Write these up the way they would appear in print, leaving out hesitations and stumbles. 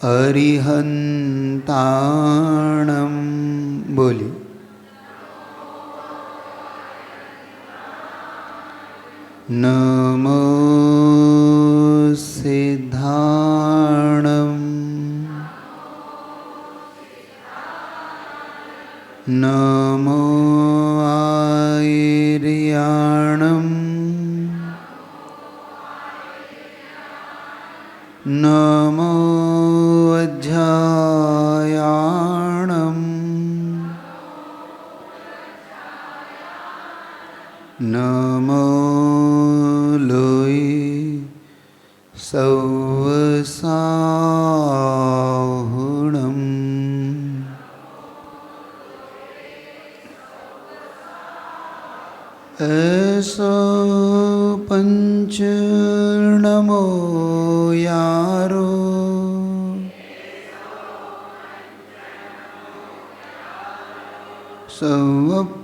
अरिहंताणं बोली। नमो सिद्धाणं नमो आयर्याणं नमो अध्यायाणं नमो लोये सौवसाहुणम् ऐसो पंच नमो यारो सवपावपणाशनो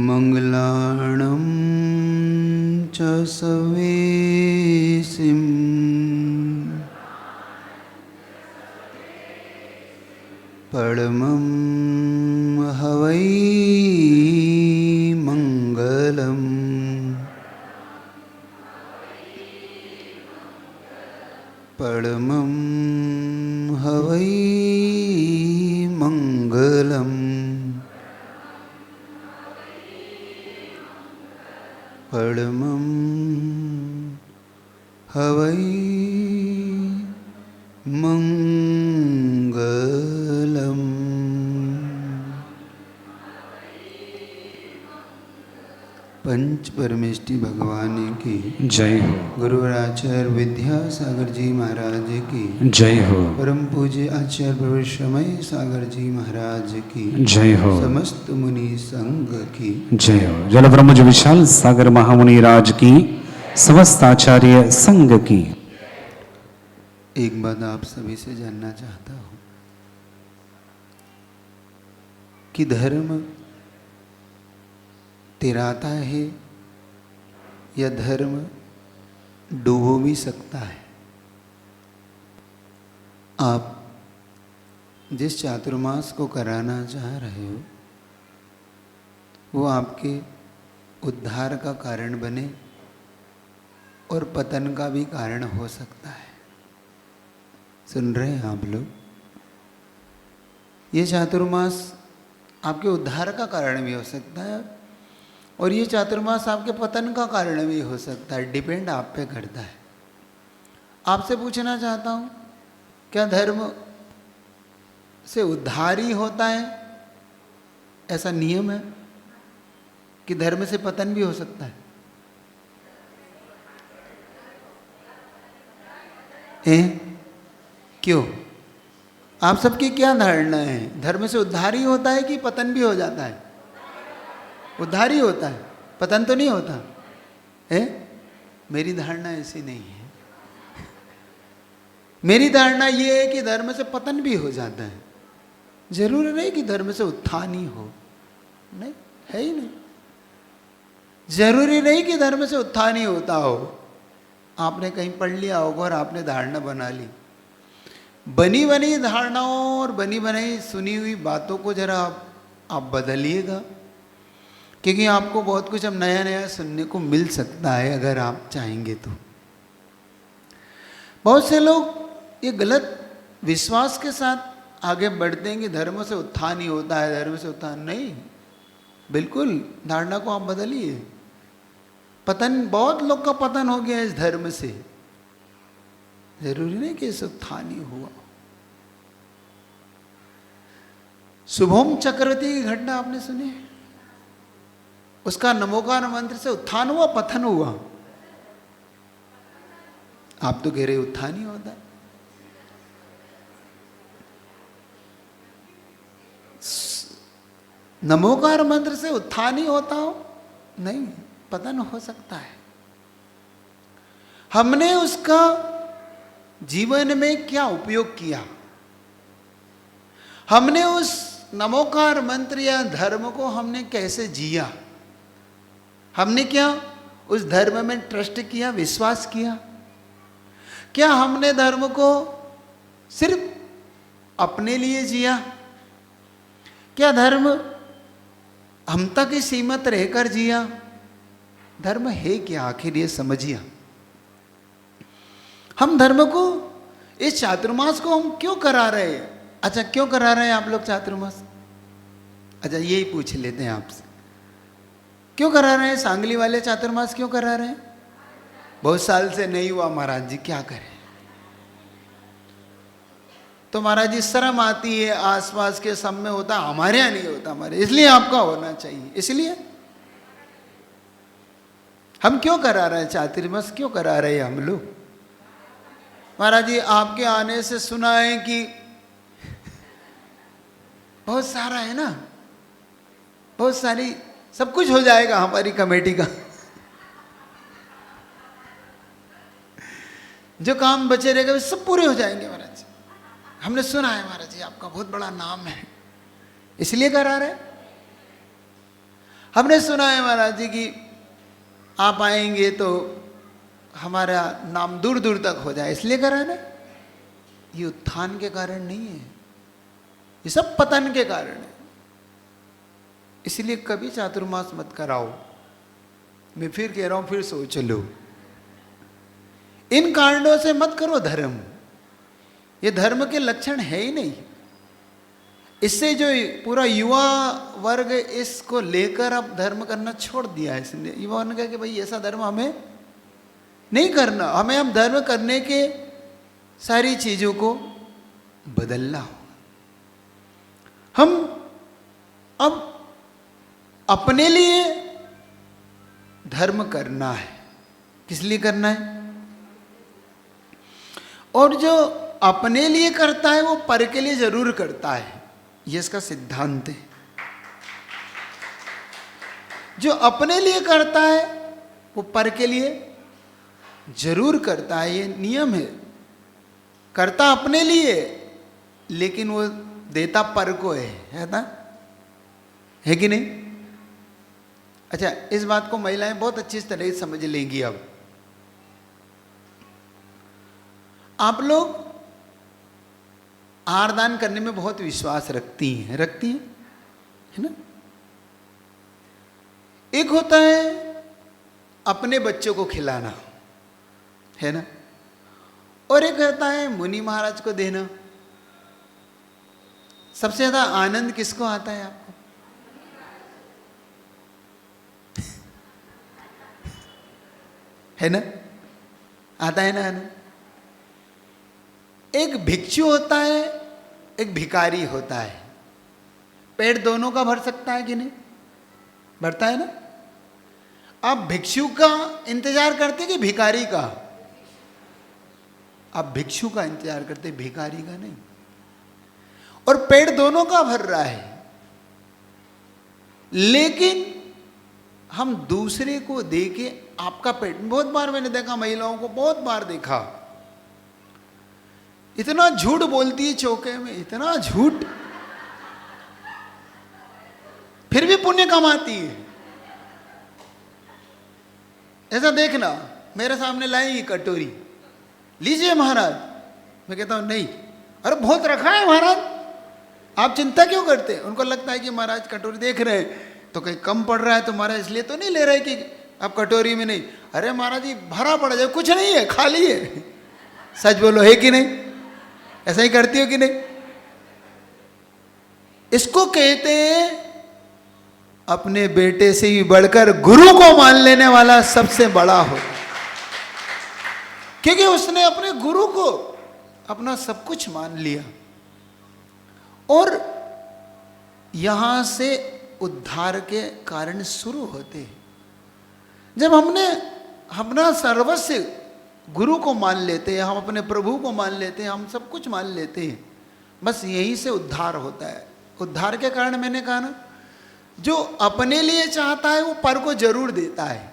मंगलाणं च सवेसिम् परमं हवै मंगलम् परमं हवै मंगलम् परमं हवै मंगलम्। पंच परमेष्टि भगवान की जय हो। गुरुवराचार्य विद्यासागर जी महाराज की जय हो। परम पूज्य आचार्य प्रभु समय सागर जी महाराज की जय हो। समस्त मुनि संघ की जय हो। जल ब्रह्म जो विशाल सागर महामुनि राज की समस्त आचार्य संघ की। एक बात आप सभी से जानना चाहता हूँ कि धर्म तिराता है या धर्म डूबो भी सकता है। आप जिस चातुर्मास को कराना चाह रहे हो वो आपके उद्धार का कारण बने और पतन का भी कारण हो सकता है। सुन रहे हैं आप लोग? ये चातुर्मास आपके उद्धार का कारण भी हो सकता है और ये चातुर्मास आपके पतन का कारण भी हो सकता है। डिपेंड आप पे करता है। आपसे पूछना चाहता हूँ, क्या धर्म से उद्धार ही होता है? ऐसा नियम है कि धर्म से पतन भी हो सकता है? क्यों? आप सबकी क्या धारणा है? धर्म से उद्धार ही होता है कि पतन भी हो जाता है? उद्धार ही होता है, पतन तो नहीं होता है। मेरी धारणा ऐसी नहीं है। मेरी धारणा ये है कि धर्म से पतन भी हो जाता है। जरूरी नहीं कि धर्म से उत्थान ही हो, नहीं है ही नहीं। जरूरी नहीं कि धर्म से उत्थान ही होता हो। आपने कहीं पढ़ लिया होगा और आपने धारणा बना ली। बनी बनी धारणाओं और बनी बनाई सुनी हुई बातों को जरा आप बदलिएगा, क्योंकि आपको बहुत कुछ अब नया नया सुनने को मिल सकता है अगर आप चाहेंगे तो। बहुत से लोग ये गलत विश्वास के साथ आगे बढ़ते हैं कि धर्म से उत्थान ही होता है, धर्म से उत्थान नहीं। बिल्कुल धारणा को आप बदलिए। पतन, बहुत लोग का पतन हो गया इस धर्म से। जरूरी नहीं कि इस उत्थान ही हुआ। शुभम चक्रवर्ती की घटना आपने सुनी है? उसका नमोकार मंत्र से उत्थान हुआ, पतन हुआ? आप तो कह रहे उत्थान ही होता है। नमोकार मंत्र से उत्थान ही होता हो? नहीं, पतन हो सकता है। हमने उसका जीवन में क्या उपयोग किया, हमने उस नमोकार मंत्र या धर्म को हमने कैसे जिया, हमने क्या उस धर्म में ट्रस्ट किया, विश्वास किया? क्या हमने धर्म को सिर्फ अपने लिए जिया? क्या धर्म हम तक ही सीमित रहकर जिया? धर्म है क्या आखिर, ये समझिए। हम धर्म को, इस चातुर्मास को हम क्यों करा रहे हैं? अच्छा, क्यों करा रहे हैं आप लोग चातुर्मास? अच्छा, यही पूछ लेते हैं आपसे, क्यों करा रहे हैं? सांगली वाले चातुर्मास क्यों करा रहे हैं? बहुत साल से नहीं हुआ महाराज जी, क्या करें? तो महाराज जी शर्म आती है, आसपास के सब में होता, हमारे यहाँ नहीं होता, हमारे, इसलिए आपका होना चाहिए। इसलिए हम क्यों करा रहे हैं चातुर्मास, क्यों करा रहे हैं हम लोग? महाराज जी आपके आने से सुना है कि बहुत सारा है ना, बहुत सारी, सब कुछ हो जाएगा हमारी कमेटी का। जो काम बचे रहेगा वे सब पूरे हो जाएंगे महाराज जी। हमने सुना है महाराज जी आपका बहुत बड़ा नाम है, इसलिए करा रहे। हमने सुना है महाराज जी कि आप आएंगे तो हमारा नाम दूर दूर तक हो जाए, इसलिए करा रहे। ये उत्थान के कारण नहीं है, ये सब पतन के कारण है। इसलिए कभी चातुर्मास मत कराओ। मैं फिर कह रहा हूं, फिर सोच लो, इन कारणों से मत करो धर्म। ये धर्म के लक्षण है ही नहीं। इससे जो पूरा युवा वर्ग इसको लेकर अब धर्म करना छोड़ दिया है। इसने युवा ने कहा कि भाई ऐसा धर्म हमें नहीं करना, हमें अब धर्म करने के सारी चीजों को बदलना होगा। हम अब अपने लिए धर्म करना है। किस लिए करना है? और जो अपने लिए करता है वो पर के लिए जरूर करता है, ये इसका सिद्धांत है। जो अपने लिए करता है वो पर के लिए जरूर करता है, ये नियम है। करता अपने लिए लेकिन वो देता पर को है ना, है कि नहीं? अच्छा, इस बात को महिलाएं बहुत अच्छी तरह से समझ लेंगी। अब आप लोग आहार दान करने में बहुत विश्वास रखती हैं है ना? एक होता है अपने बच्चों को खिलाना, है ना, और एक होता है मुनि महाराज को देना। सबसे ज्यादा आनंद किसको आता है आपको? है ना, आता है ना आनंद। एक भिक्षु होता है, एक भिखारी होता है। पेट दोनों का भर सकता है कि नहीं? भरता है ना। आप भिक्षु का इंतजार करते कि भिखारी का? आप भिक्षु का इंतजार करते, भिखारी का नहीं। और पेट दोनों का भर रहा है, लेकिन हम दूसरे को देके आपका पेट, बहुत बार मैंने देखा, महिलाओं को बहुत बार देखा, इतना झूठ बोलती है चौके में, इतना झूठ, फिर भी पुण्य कमाती है। ऐसा देखना, मेरे सामने लाई कटोरी, लीजिए महाराज। मैं कहता हूं नहीं। अरे बहुत रखा है महाराज, आप चिंता क्यों करते? उनको लगता है कि महाराज कटोरी देख रहे हैं तो कहीं कम पड़ रहा है, तो महाराज इसलिए तो नहीं ले रहे कि आप कटोरी में नहीं। अरे महाराज जी भरा पड़ा जाए, कुछ नहीं है, खाली है। सच बोलो, है कि नहीं? ऐसा ही करती हो कि नहीं? इसको कहते हैं अपने बेटे से भी बढ़कर गुरु को मान लेने वाला सबसे बड़ा हो, क्योंकि उसने अपने गुरु को अपना सब कुछ मान लिया। और यहां से उद्धार के कारण शुरू होते हैं। जब हमने अपना सर्वस्व गुरु को मान लेते हैं, हम अपने प्रभु को मान लेते हैं, हम सब कुछ मान लेते हैं, बस यहीं से उद्धार होता है। उद्धार के कारण मैंने कहा ना, जो अपने लिए चाहता है वो पर को जरूर देता है।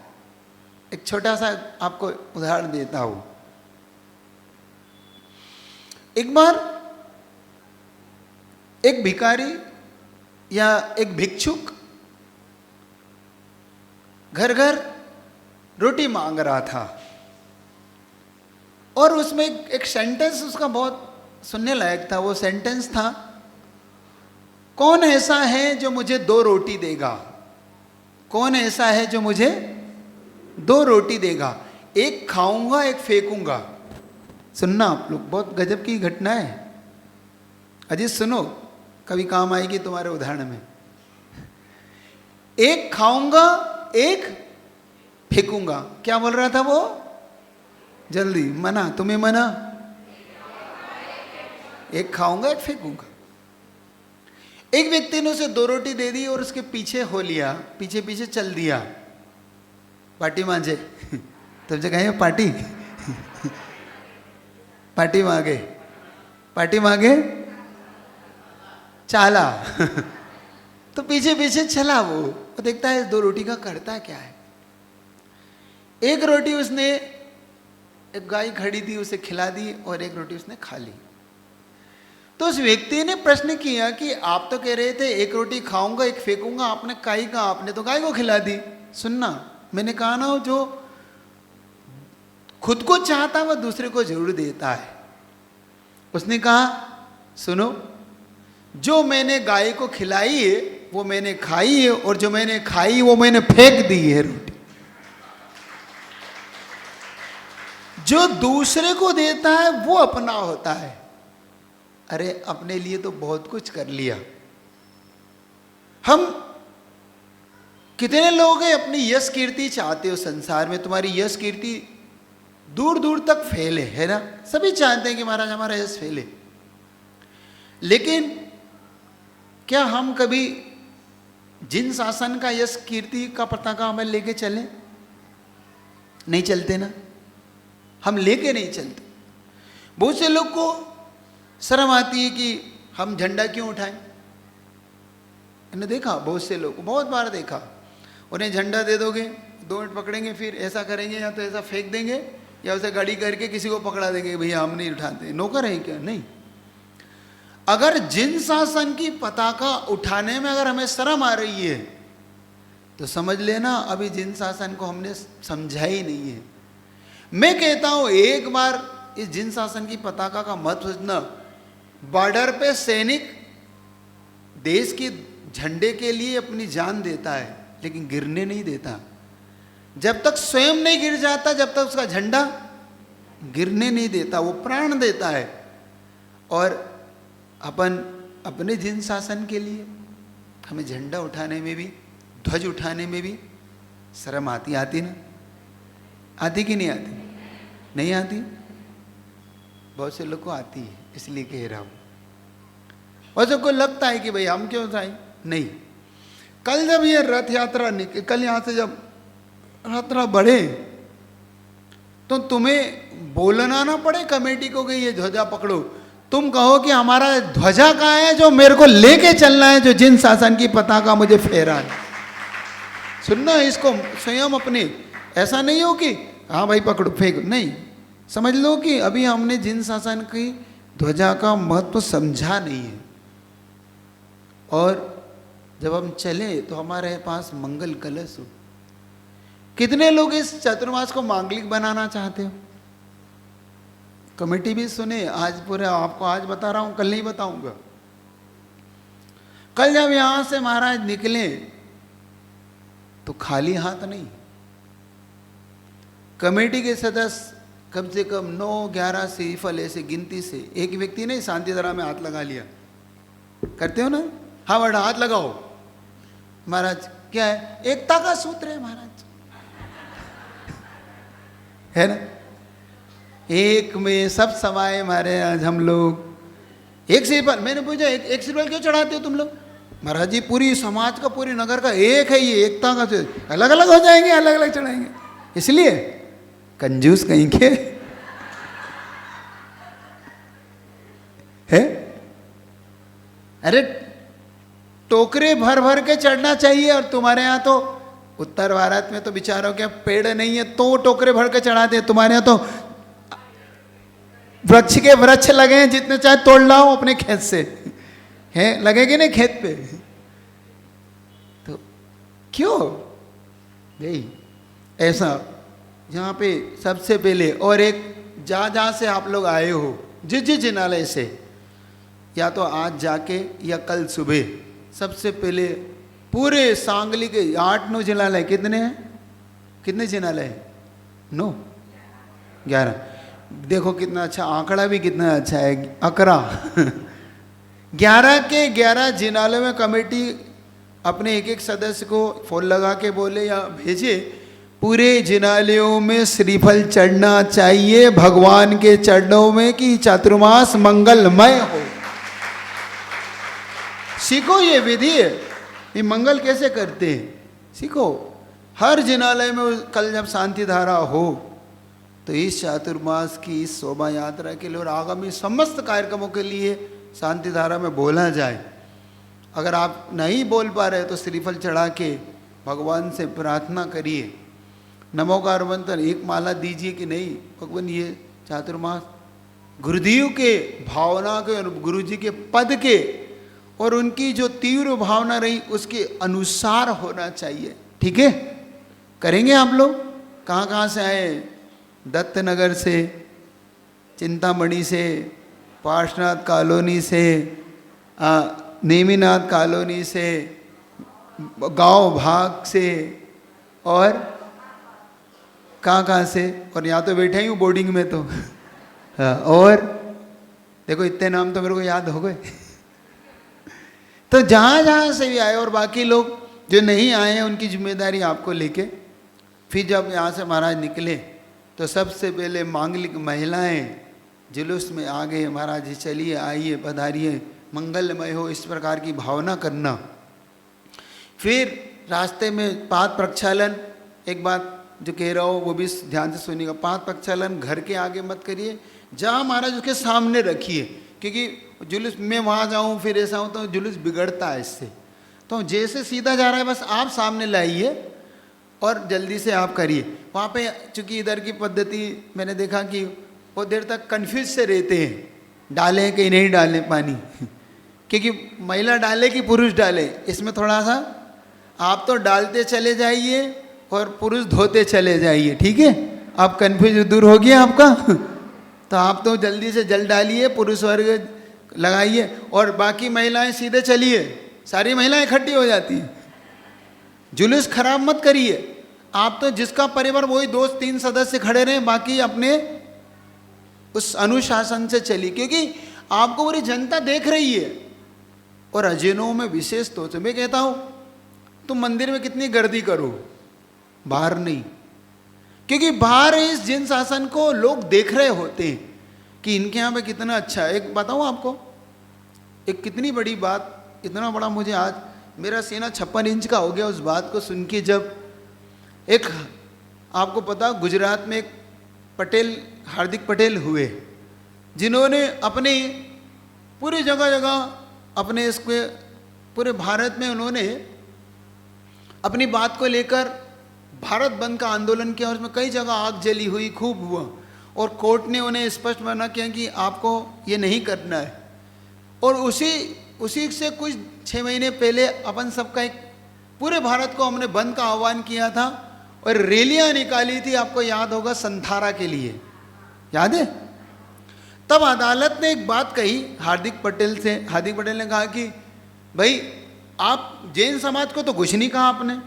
एक छोटा सा आपको उदाहरण देता हूं। एक बार एक भिखारी या एक भिक्षुक घर घर रोटी मांग रहा था। और उसमें एक सेंटेंस उसका बहुत सुनने लायक था। वो सेंटेंस था, कौन ऐसा है जो मुझे 2 रोटी देगा? कौन ऐसा है जो मुझे 2 रोटी देगा? एक खाऊंगा, एक फेंकूंगा। सुनना आप लोग, बहुत गजब की घटना है। अजीत सुनो, कभी काम आएगी तुम्हारे उदाहरण में। एक खाऊंगा, एक फेंकूंगा। क्या बोल रहा था वो? जल्दी मना, तुम्हें मना। एक खाऊंगा, एक फेंकूंगा। एक व्यक्ति ने उसे 2 रोटी दे दी और उसके पीछे हो लिया, पीछे पीछे चल दिया। पार्टी मांझे तुम जो कहे पार्टी पार्टी मांगे, पार्टी मांगे चाला तो पीछे पीछे चला वो देखता है 2 रोटी का करता क्या है। एक रोटी उसने, एक गाय खड़ी थी उसे खिला दी और एक रोटी उसने खा ली। तो उस व्यक्ति ने प्रश्न किया कि आप तो कह रहे थे एक रोटी खाऊंगा एक फेंकूंगा, आपने काई कहा? आपने तो गाय को खिला दी। सुनना, मैंने कहा ना, जो खुद को चाहता वह दूसरे को जरूर देता है। उसने कहा सुनो, जो मैंने गाय को खिलाई है वो मैंने खाई है, और जो मैंने खाई वो मैंने फेंक दी है रोटी। जो दूसरे को देता है वो अपना होता है। अरे अपने लिए तो बहुत कुछ कर लिया। हम कितने लोग हैं अपनी यश कीर्ति चाहते हो संसार में? तुम्हारी यश कीर्ति दूर दूर तक फैले, है ना? सभी चाहते हैं कि महाराज हमारा यश फैले। लेकिन क्या हम कभी जिन शासन का यश कीर्ति का पताका हमें लेके चले? नहीं चलते ना, हम लेके नहीं चलते। बहुत से लोग को शर्म आती है कि हम झंडा क्यों उठाएं। मैंने देखा बहुत से लोग, बहुत बार देखा, उन्हें झंडा दे दोगे 2 मिनट पकड़ेंगे, फिर ऐसा करेंगे या तो ऐसा फेंक देंगे या उसे गाड़ी करके किसी को पकड़ा देंगे, भैया हम नहीं उठाते। नौकर है क्या? नहीं। अगर जिन शासन की पताका उठाने में अगर हमें शर्म आ रही है तो समझ लेना अभी जिन शासन को हमने समझा ही नहीं है। मैं कहता हूं एक बार इस जिन शासन की पताका का मत सोचना। बॉर्डर पे सैनिक देश के झंडे के लिए अपनी जान देता है, लेकिन गिरने नहीं देता। जब तक स्वयं नहीं गिर जाता, जब तक उसका झंडा गिरने नहीं देता, वो प्राण देता है। और अपन अपने जिन शासन के लिए हमें झंडा उठाने में भी, ध्वज उठाने में भी शर्म आती। आती ना? आती कि नहीं आती? नहीं आती? बहुत से लोग को आती है, इसलिए कह रहा हूं। और सबको लगता है कि भाई हम क्यों जाए। नहीं, कल जब ये रथ यात्रा निकले, कल यहां से जब रथ यात्रा बढ़े तो तुम्हें बोलना ना पड़े कमेटी को कि ये ध्वजा पकड़ो। तुम कहो कि हमारा ध्वजा कहाँ है जो मेरे को लेके चलना है, जो जिन शासन की पताका मुझे फेरा है। सुनना, इसको स्वयं अपने, ऐसा नहीं हो कि हाँ भाई पकड़ो फेंक, नहीं। समझ लो कि अभी हमने जिन शासन की ध्वजा का महत्व समझा नहीं है। और जब हम चले तो हमारे पास मंगल कलश हो। कितने लोग इस चतुर्मास को मांगलिक बनाना चाहते हो? कमेटी भी सुने, आज पूरे आपको आज बता रहा हूं, कल नहीं बताऊंगा। कल जब यहां से महाराज निकले तो खाली हाथ नहीं। कमेटी के सदस्य कम से कम 9-11 श्रीफल ऐसे गिनती से, एक व्यक्ति ने शांति धारा में हाथ लगा लिया। करते हो ना? हाँ बड़ा हाथ लगाओ। महाराज क्या है? एकता का सूत्र है महाराज, है ना? एक में सब समाये मारे आज हम लोग। एक श्रीफल, मैंने पूछा एक श्रीफल क्यों चढ़ाते हो तुम लोग? महाराज जी पूरी समाज का, पूरी नगर का एक है ये, एकता का सूत्र। अलग अलग हो जाएंगे, अलग अलग चढ़ाएंगे, इसलिए कंजूस कहीं के है। अरे टोकरे भर भर के चढ़ना चाहिए। और तुम्हारे यहाँ तो उत्तर भारत में तो बिचारों के पेड़ नहीं है तो टोकरे भर के चढ़ाते हैं। तुम्हारे यहाँ तो वृक्ष के वृक्ष लगे हैं, जितने चाहे तोड़ लाओ अपने खेत से, है लगेगे नहीं खेत पे। तो क्यों गई ऐसा यहाँ पे सबसे पहले। और एक जहाँ से आप लोग आए हो, जिस जिनालय से, या तो आज जाके या कल सुबह, सबसे पहले पूरे सांगली के 8-9 जिनालय, कितने हैं, कितने जिनालय हैं? 9 11। देखो कितना अच्छा आंकड़ा भी, कितना अच्छा है, 11 के 11 जिनालय में कमेटी अपने एक एक सदस्य को फोन लगा के बोले या भेजे, पूरे जिनालयों में श्रीफल चढ़ना चाहिए भगवान के चरणों में कि चातुर्मास मंगलमय हो। सीखो, ये विधि है, ये मंगल कैसे करते हैं सीखो। हर जिनालय में कल जब शांति धारा हो तो इस चातुर्मास की इस शोभा यात्रा के लिए और आगामी समस्त कार्यक्रमों के लिए शांति धारा में बोला जाए। अगर आप नहीं बोल पा रहे तो श्रीफल चढ़ा के भगवान से प्रार्थना करिए, नमोकार मंत्र एक माला दीजिए कि नहीं भगवान ये चातुर्मास गुरुदेव के भावना के और गुरु जी के पद के और उनकी जो तीव्र भावना रही उसके अनुसार होना चाहिए। ठीक है, करेंगे आप लोग? कहाँ कहाँ से आए? दत्तनगर से, चिंतामणि से, पार्शनाथ कॉलोनी से, नेमीनाथ कॉलोनी से, गांव भाग से, और कहाँ से, और यहाँ तो बैठे ही हूँ बोर्डिंग में तो और देखो इतने नाम तो मेरे को याद हो गए तो जहाँ जहाँ से भी आए, और बाकी लोग जो नहीं आए हैं उनकी जिम्मेदारी आपको लेके फिर जब यहाँ से महाराज निकले तो सबसे पहले मांगलिक महिलाएं जुलूस में आ गए, महाराज जी चलिए आइए पधारिए मंगलमय हो, इस प्रकार की भावना करना। फिर रास्ते में पाद प्रक्षालन, एक बात जो कह रहा हो वो भी ध्यान से सुनिएगा, पाद प्रक्षालन घर के आगे मत करिए, जहाँ महाराज उसके सामने रखिए, क्योंकि जुलूस में वहाँ जाऊँ फिर ऐसा हो तो जुलूस बिगड़ता है इससे। तो जैसे सीधा जा रहा है बस आप सामने लाइए और जल्दी से आप करिए। वहाँ पे चूँकि इधर की पद्धति मैंने देखा कि वो देर तक कन्फ्यूज से रहते हैं, डालें कि नहीं डालें पानी क्योंकि महिला डाले कि पुरुष डाले, इसमें थोड़ा सा आप तो डालते चले जाइए और पुरुष धोते चले जाइए। ठीक है, आप कन्फ्यूज दूर हो गया आपका तो आप तो जल्दी से जल डालिए, पुरुष वर्ग लगाइए और बाकी महिलाएं सीधे चलिए, सारी महिलाएं इकट्ठी हो जाती हैं। जुलूस खराब मत करिए, आप तो जिसका परिवार वही 2-3 सदस्य खड़े रहें, बाकी अपने उस अनुशासन से चलिए, क्योंकि आपको पूरी जनता देख रही है। और अजैनों में विशेष तौर से मैं कहता हूँ तुम मंदिर में कितनी गर्दी करो, बाहर नहीं, क्योंकि बाहर इस जिन शासन को लोग देख रहे होते हैं कि इनके यहाँ पे कितना अच्छा है। एक बताऊँ आपको, एक कितनी बड़ी बात, इतना बड़ा मुझे आज मेरा सीना 56 इंच का हो गया उस बात को सुन के। जब एक आपको पता गुजरात में एक पटेल, हार्दिक पटेल हुए, जिन्होंने अपने पूरी जगह जगह अपने इसके पूरे भारत में उन्होंने अपनी बात को लेकर भारत बंद का आंदोलन किया और उसमें कई जगह आग जली हुई, खूब हुआ, और कोर्ट ने उन्हें स्पष्ट मना किया कि आपको ये नहीं करना है। और उसी से कुछ 6 महीने पहले अपन सबका एक पूरे भारत को हमने बंद का आह्वान किया था और रैलियां निकाली थी, आपको याद होगा, संथारा के लिए, याद है? तब अदालत ने एक बात कही हार्दिक पटेल से, हार्दिक पटेल ने कहा कि भाई आप जैन समाज को तो कुछ नहीं कहा आपने,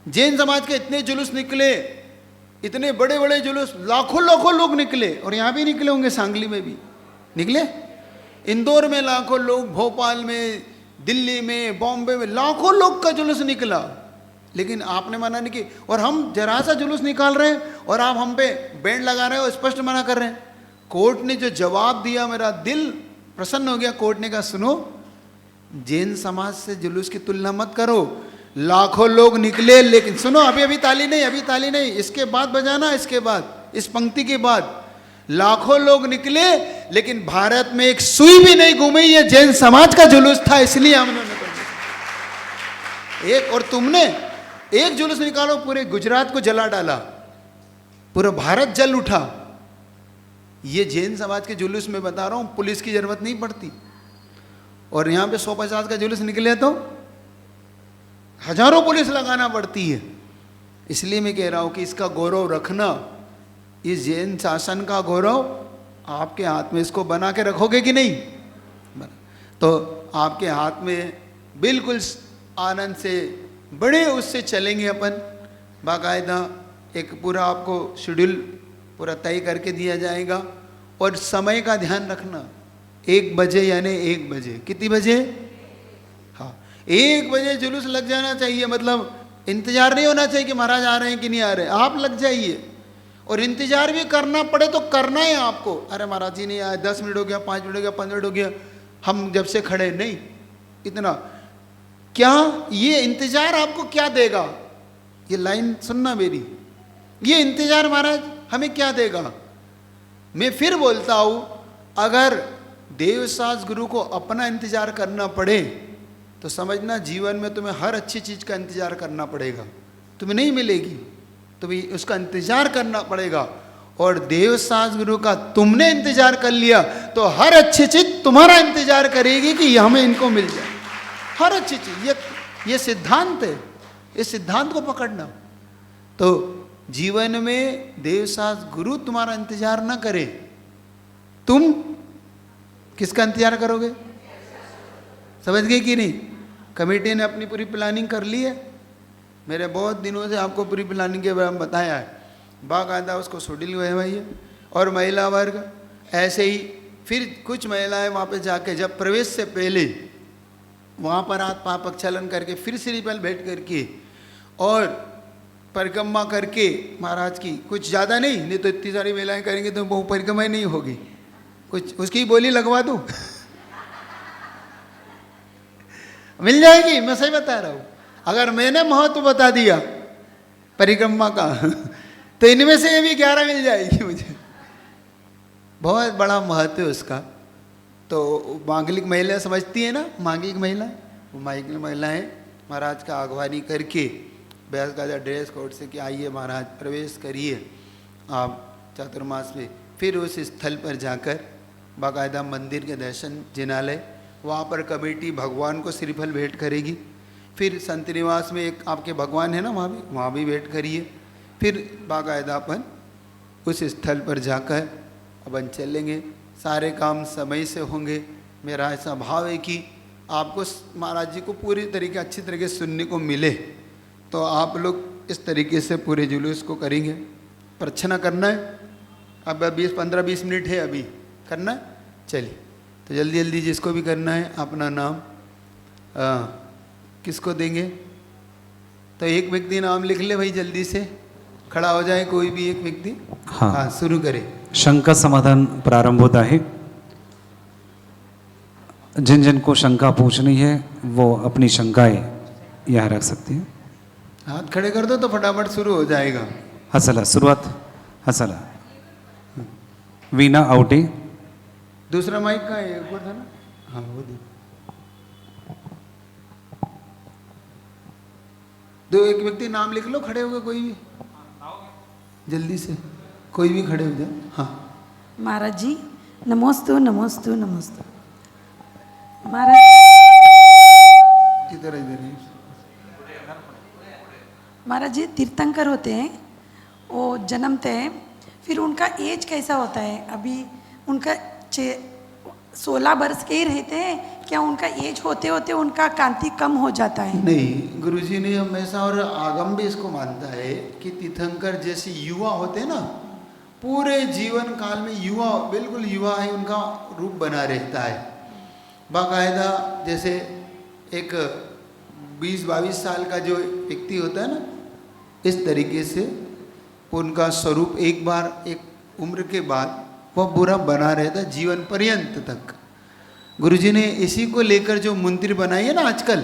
जैन समाज के इतने जुलूस निकले, इतने बड़े बड़े जुलूस, लाखों लाखों लोग निकले, और यहाँ भी निकले होंगे, सांगली में भी निकले, इंदौर में लाखों लोग, भोपाल में, दिल्ली में, बॉम्बे में लाखों लोग का जुलूस निकला, लेकिन आपने मना नहीं की। और हम जरा सा जुलूस निकाल रहे हैं और आप हम पे बैंड लगा रहे हो, स्पष्ट मना कर रहे हैं। कोर्ट ने जो जवाब दिया मेरा दिल प्रसन्न हो गया। कोर्ट ने कहा सुनो, जैन समाज से जुलूस की तुलना मत करो, लाखों लोग निकले, लेकिन सुनो, अभी अभी ताली नहीं, अभी ताली नहीं, इसके बाद बजाना, इसके बाद, इस पंक्ति के बाद, लाखों लोग निकले लेकिन भारत में एक सुई भी नहीं घूमी, ये जैन समाज का जुलूस था, इसलिए हमने एक, और तुमने एक जुलूस निकालो, पूरे गुजरात को जला डाला, पूरा भारत जल उठा। ये जैन समाज के जुलूस में बता रहा हूं, पुलिस की जरूरत नहीं पड़ती। और यहां पे 150 का जुलूस निकले तो हजारों पुलिस लगाना पड़ती है। इसलिए मैं कह रहा हूँ कि इसका गौरव रखना, इस जैन शासन का गौरव आपके हाथ में, इसको बना के रखोगे कि नहीं? तो आपके हाथ में बिल्कुल आनंद से बड़े उससे चलेंगे अपन। बाकायदा एक पूरा आपको शेड्यूल पूरा तय करके दिया जाएगा। और समय का ध्यान रखना, 1 बजे यानी 1 बजे, कितनी बजे? हाँ, 1 बजे जुलूस लग जाना चाहिए। मतलब इंतजार नहीं होना चाहिए कि महाराज आ रहे हैं कि नहीं आ रहे, आप लग जाइए। और इंतजार भी करना पड़े तो करना है आपको। अरे महाराज जी नहीं आए, 10 मिनट हो गया, 5 मिनट हो गया, 15 मिनट हो गया, हम जब से खड़े नहीं, इतना क्या ये इंतजार आपको क्या देगा? ये लाइन सुनना मेरी, ये इंतजार महाराज हमें क्या देगा? मैं फिर बोलता हूं, अगर देवसास गुरु को अपना इंतजार करना पड़े तो समझना जीवन में तुम्हें हर अच्छी चीज का इंतजार करना पड़ेगा। तुम्हें नहीं मिलेगी, तुम्हें उसका इंतजार करना पड़ेगा। और देवसास गुरु का तुमने इंतजार कर लिया तो हर अच्छी चीज तुम्हारा इंतजार करेगी कि हमें इनको मिल जाए, हर अच्छी चीज। ये सिद्धांत है, इस सिद्धांत को पकड़ना। तो जीवन में देवसास गुरु तुम्हारा इंतजार ना करे, तुम किसका इंतजार करोगे? समझ गए कि नहीं? कमेटी ने अपनी पूरी प्लानिंग कर ली है। मेरे बहुत दिनों से आपको पूरी प्लानिंग के बारे में बताया है, बाकायदा उसको शेड्यूल हुए भाई है। और महिला वर्ग ऐसे ही, फिर कुछ महिलाएं वहाँ पे जाके जब प्रवेश से पहले वहाँ पर हाथ पाँव प्रक्षालन करके फिर श्रीफल भेंट करके और परिक्रमा करके महाराज की, कुछ ज़्यादा नहीं तो इतनी सारी महिलाएं करेंगे तो वो परिक्रमा ही नहीं होगी। कुछ उसकी बोली लगवा दूँ मिल जाएगी, मैं सही बता रहा हूँ। अगर मैंने महत्व बता दिया परिक्रमा का तो इनमें से ये भी 11 मिल जाएगी मुझे। बहुत बड़ा महत्व है उसका। तो मांगलिक महिला समझती है ना, मांगलिक महिला, वो मांगलिक महिलाएं महाराज का अगवानी करके बैस का ड्रेस कोड से कि आइए महाराज प्रवेश करिए आप चातुर्मास में। फिर उस स्थल पर जाकर बाकायदा मंदिर के दर्शन जिनालय, वहाँ पर कमेटी भगवान को श्रीफल भेंट करेगी। फिर संत निवास में एक आपके भगवान है ना, वहाँ भी भेंट करिए। फिर बाकायदा अपन उस स्थल पर जाकर अपन चलेंगे। सारे काम समय से होंगे। मेरा ऐसा भाव है कि आपको महाराज जी को पूरी तरीके अच्छी तरीके से सुनने को मिले, तो आप लोग इस तरीके से पूरे जुलूस को करेंगे। प्रच्छना करना है, अब 15-20 मिनट है अभी करना है। चलिए तो जल्दी जल्दी जिसको भी करना है अपना नाम किसको देंगे? तो एक व्यक्ति नाम लिख ले भाई, जल्दी से खड़ा हो जाए कोई भी एक व्यक्ति। हाँ शुरू करें। शंका समाधान प्रारंभ होता है। जिन जिन को शंका पूछनी है वो अपनी शंकाएं यहाँ रख सकते हैं। हाथ खड़े कर दो तो फटाफट शुरू हो जाएगा। हसला सुरुवात, हसला वीणा आवटे। दूसरा माइक का है, एक और था ना, हाँ वो दो एक व्यक्ति नाम लिख लो, खड़े हो गए कोई भी, जल्दी से कोई भी खड़े हो जाए। हाँ महाराज जी नमोस्तु नमोस्तु नमोस्तु। महाराज इधर इधर महाराज जी तीर्थंकर होते हैं, वो जन्मते हैं, फिर उनका एज कैसा होता है? अभी उनका 16 वर्ष के ही रहते हैं क्या? उनका एज होते होते उनका कांति कम हो जाता है? नहीं, गुरुजी ने हमेशा और आगम भी इसको मानता है कि तीर्थंकर जैसे युवा होते हैं ना, पूरे जीवन काल में युवा, बिल्कुल युवा है, उनका रूप बना रहता है बाकायदा। जैसे एक 20-22 साल का जो व्यक्ति होता है ना, इस तरीके से उनका स्वरूप एक बार एक उम्र के बाद वह बुरा बना रहता है जीवन पर्यंत तक। गुरुजी ने इसी को लेकर जो मंदिर बनाई है ना आजकल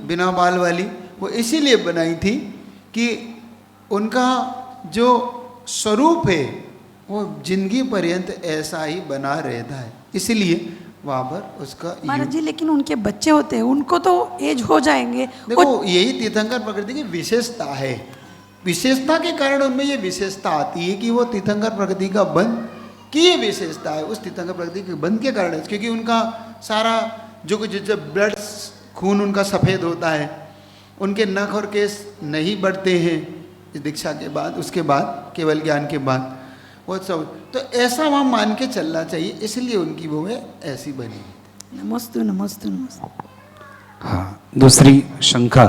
बिना बाल वाली, वो इसीलिए बनाई थी कि उनका जो स्वरूप है वो जिंदगी पर्यंत ऐसा ही बना रहता है, इसीलिए वहाँ पर उसका। महाराज जी लेकिन उनके बच्चे होते हैं, उनको तो एज हो जाएंगे। देखो यही तीर्थंकर प्रकृति की विशेषता है। विशेषता के कारण उनमें ये विशेषता आती है कि वो तीर्थंकर प्रकृति का बंध की ये विशेषता है, उस तीर्थंकर प्रकृति के बंध के कारण है, क्योंकि उनका सारा जो कुछ जब ब्लड खून उनका सफ़ेद होता है, उनके नख और केस नहीं बढ़ते हैं, इस दीक्षा के बाद, उसके बाद केवल ज्ञान के बाद वो सब, तो ऐसा वहाँ मान के चलना चाहिए, इसलिए उनकी वो है ऐसी बनी। नमस्तु नमस्तु नमस्तु। हाँ, दूसरी शंका।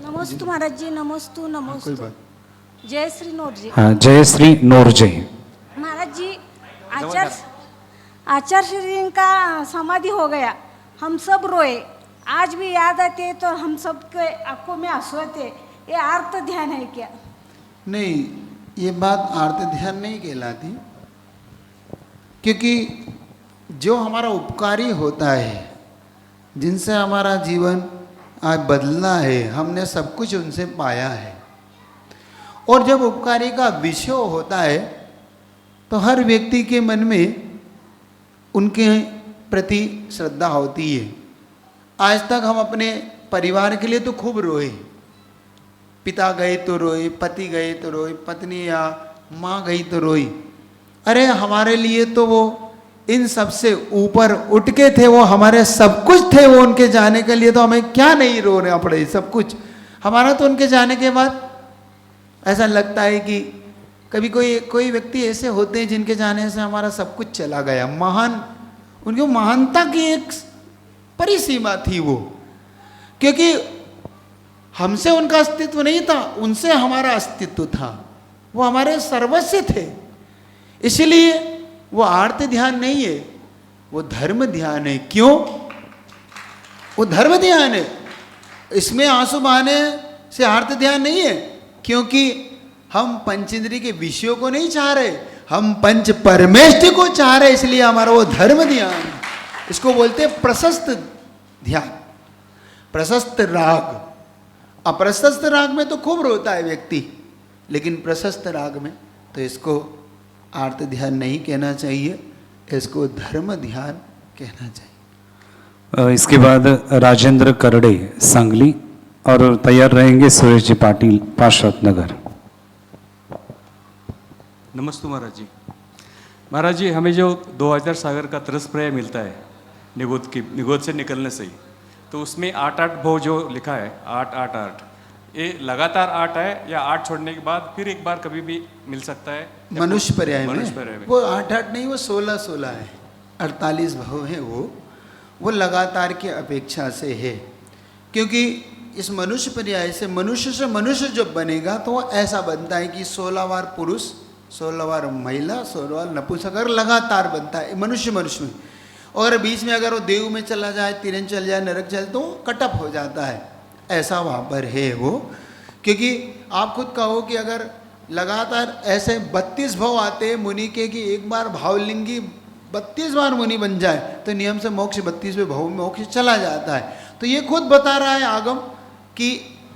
नमस्तु महाराज जी, नमस्तु कोई नमस्तु। बात। जय श्री नोर जी। हाँ, जयश्री नोरजे। महाराज जी, आचार्य श्री का समाधि हो गया, हम सब रोए, आज भी याद आते तो हम सब के आंखों में आंसू आते, ये आर्त ध्यान है क्या? नहीं, ये बात आर्त ध्यान नहीं कहलाती, क्योंकि जो हमारा उपकारी होता है, जिनसे हमारा जीवन आज बदलना है, हमने सब कुछ उनसे पाया है, और जब उपकारी का विषय होता है तो हर व्यक्ति के मन में उनके प्रति श्रद्धा होती है। आज तक हम अपने परिवार के लिए तो खूब रोए, पिता गए तो रोए, पति गए तो रोए, पत्नी या माँ गई तो रोई। अरे हमारे लिए तो वो इन सब से ऊपर उठ के थे, वो हमारे सब कुछ थे, वो उनके जाने के लिए तो हमें क्या नहीं रोना पड़े, सब कुछ हमारा। तो उनके जाने के बाद ऐसा लगता है कि कभी कोई व्यक्ति ऐसे होते हैं जिनके जाने से हमारा सब कुछ चला गया। महान, उनकी महानता की एक परिसीमा थी वो, क्योंकि हमसे उनका अस्तित्व नहीं था, उनसे हमारा अस्तित्व था, वो हमारे सर्वस्व थे। इसलिए वो आर्त ध्यान नहीं है, वो धर्म ध्यान है। क्यों? वो धर्म ध्यान है, इसमें आंसू बहाने से आर्त ध्यान नहीं है, क्योंकि हम पंचेंद्रिय के विषयों को नहीं चाह रहे, हम पंच परमेष्टि को चाह रहे, इसलिए हमारा वो धर्म ध्यान है। इसको बोलते हैं प्रशस्त ध्यान, प्रशस्त राग। अप्रशस्त राग में तो खूब रोता है व्यक्ति, लेकिन प्रशस्त राग में तो इसको आर्त ध्यान नहीं कहना चाहिए, इसको धर्म ध्यान कहना चाहिए। इसके बाद राजेंद्र करड़े सांगली, और तैयार रहेंगे सुरेश जी पाटिल पार्षद नगर। नमस्ते महाराज जी। महाराज जी, हमें जो 2000 सागर का तरस पर्याय मिलता है निगोद से निकलने से ही, तो उसमें 8-8 भाव जो लिखा है, 8-8-8, ये लगातार 8 है या 8 छोड़ने के बाद फिर एक बार कभी भी मिल सकता है? मनुष्य पर्याय में वो 8-8 नहीं, वो 16-16 है, 48 भाव है वो लगातार की अपेक्षा से है। क्योंकि इस मनुष्य पर्याय से मनुष्य जब बनेगा तो वो ऐसा बनता है कि 16 बार पुरुष, 16 बार महिला, 16 बार नपुंसक, अगर लगातार बनता है मनुष्य में। और बीच में अगर वो देव में चला जाए, तिरन चल जाए, नरक चल, तो कटअप हो जाता है, ऐसा वहाँ पर है वो। क्योंकि आप खुद कहो कि अगर लगातार ऐसे 32 भाव आते हैं मुनि के, कि एक बार भावलिंगी 32 बार मुनि बन जाए तो नियम से मोक्ष 32वें भाव में मोक्ष चला जाता है। तो ये खुद बता रहा है आगम कि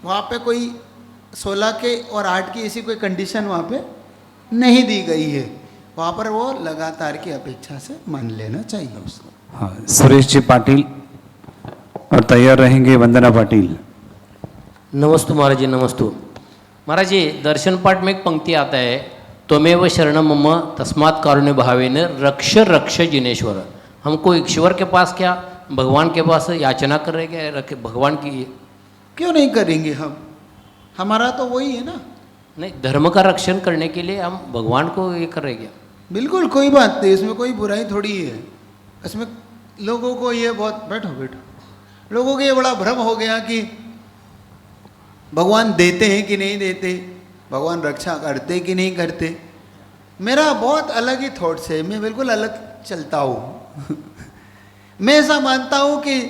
वहाँ पे कोई 16 के और 8 की ऐसी कोई कंडीशन वहाँ पे नहीं दी गई है, वहाँ पर वो लगातार की अपेक्षा से मान लेना चाहिए उसको। हाँ, सुरेश जी पाटिल, और तैयार रहेंगे वंदना पाटिल। नमस्तु महाराज जी, नमस्तु महाराज जी। दर्शन पाठ में एक पंक्ति आता है, त्वमेव शरणं मम तस्मात् कारुण्य भावेन रक्ष रक्ष जिनेश्वर। हमको ईश्वर के पास क्या, भगवान के पास याचना कर रहे क्या, भगवान की? क्यों नहीं करेंगे हम, हमारा तो वही है ना। नहीं, धर्म का रक्षण करने के लिए हम भगवान को ये कर रहे क्या? बिल्कुल कोई बात नहीं, इसमें कोई बुराई थोड़ी है। इसमें लोगों को ये बहुत, बैठो, लोगों को ये बड़ा भ्रम हो गया कि भगवान देते हैं कि नहीं देते, भगवान रक्षा करते कि नहीं करते। मेरा बहुत अलग ही थॉट्स है, मैं बिल्कुल अलग चलता हूँ। मैं ऐसा मानता हूँ कि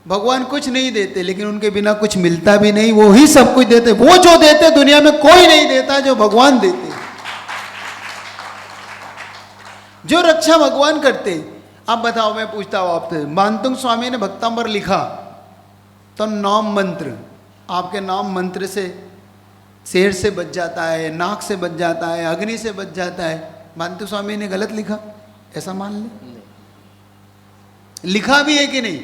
भगवान कुछ नहीं देते, लेकिन उनके बिना कुछ मिलता भी नहीं, वो ही सब कुछ देते। वो जो देते दुनिया में कोई नहीं देता जो भगवान देते, जो रक्षा भगवान करते। अब बताओ, मैं पूछता हूँ आपसे, मानतुंग स्वामी ने भक्तांबर लिखा तो नाम मंत्र, आपके नाम मंत्र से शेर से बच जाता है, नाक से बच जाता है, अग्नि से बच जाता है। मानतुंग स्वामी ने गलत लिखा, ऐसा मान ले? लिखा भी है कि नहीं?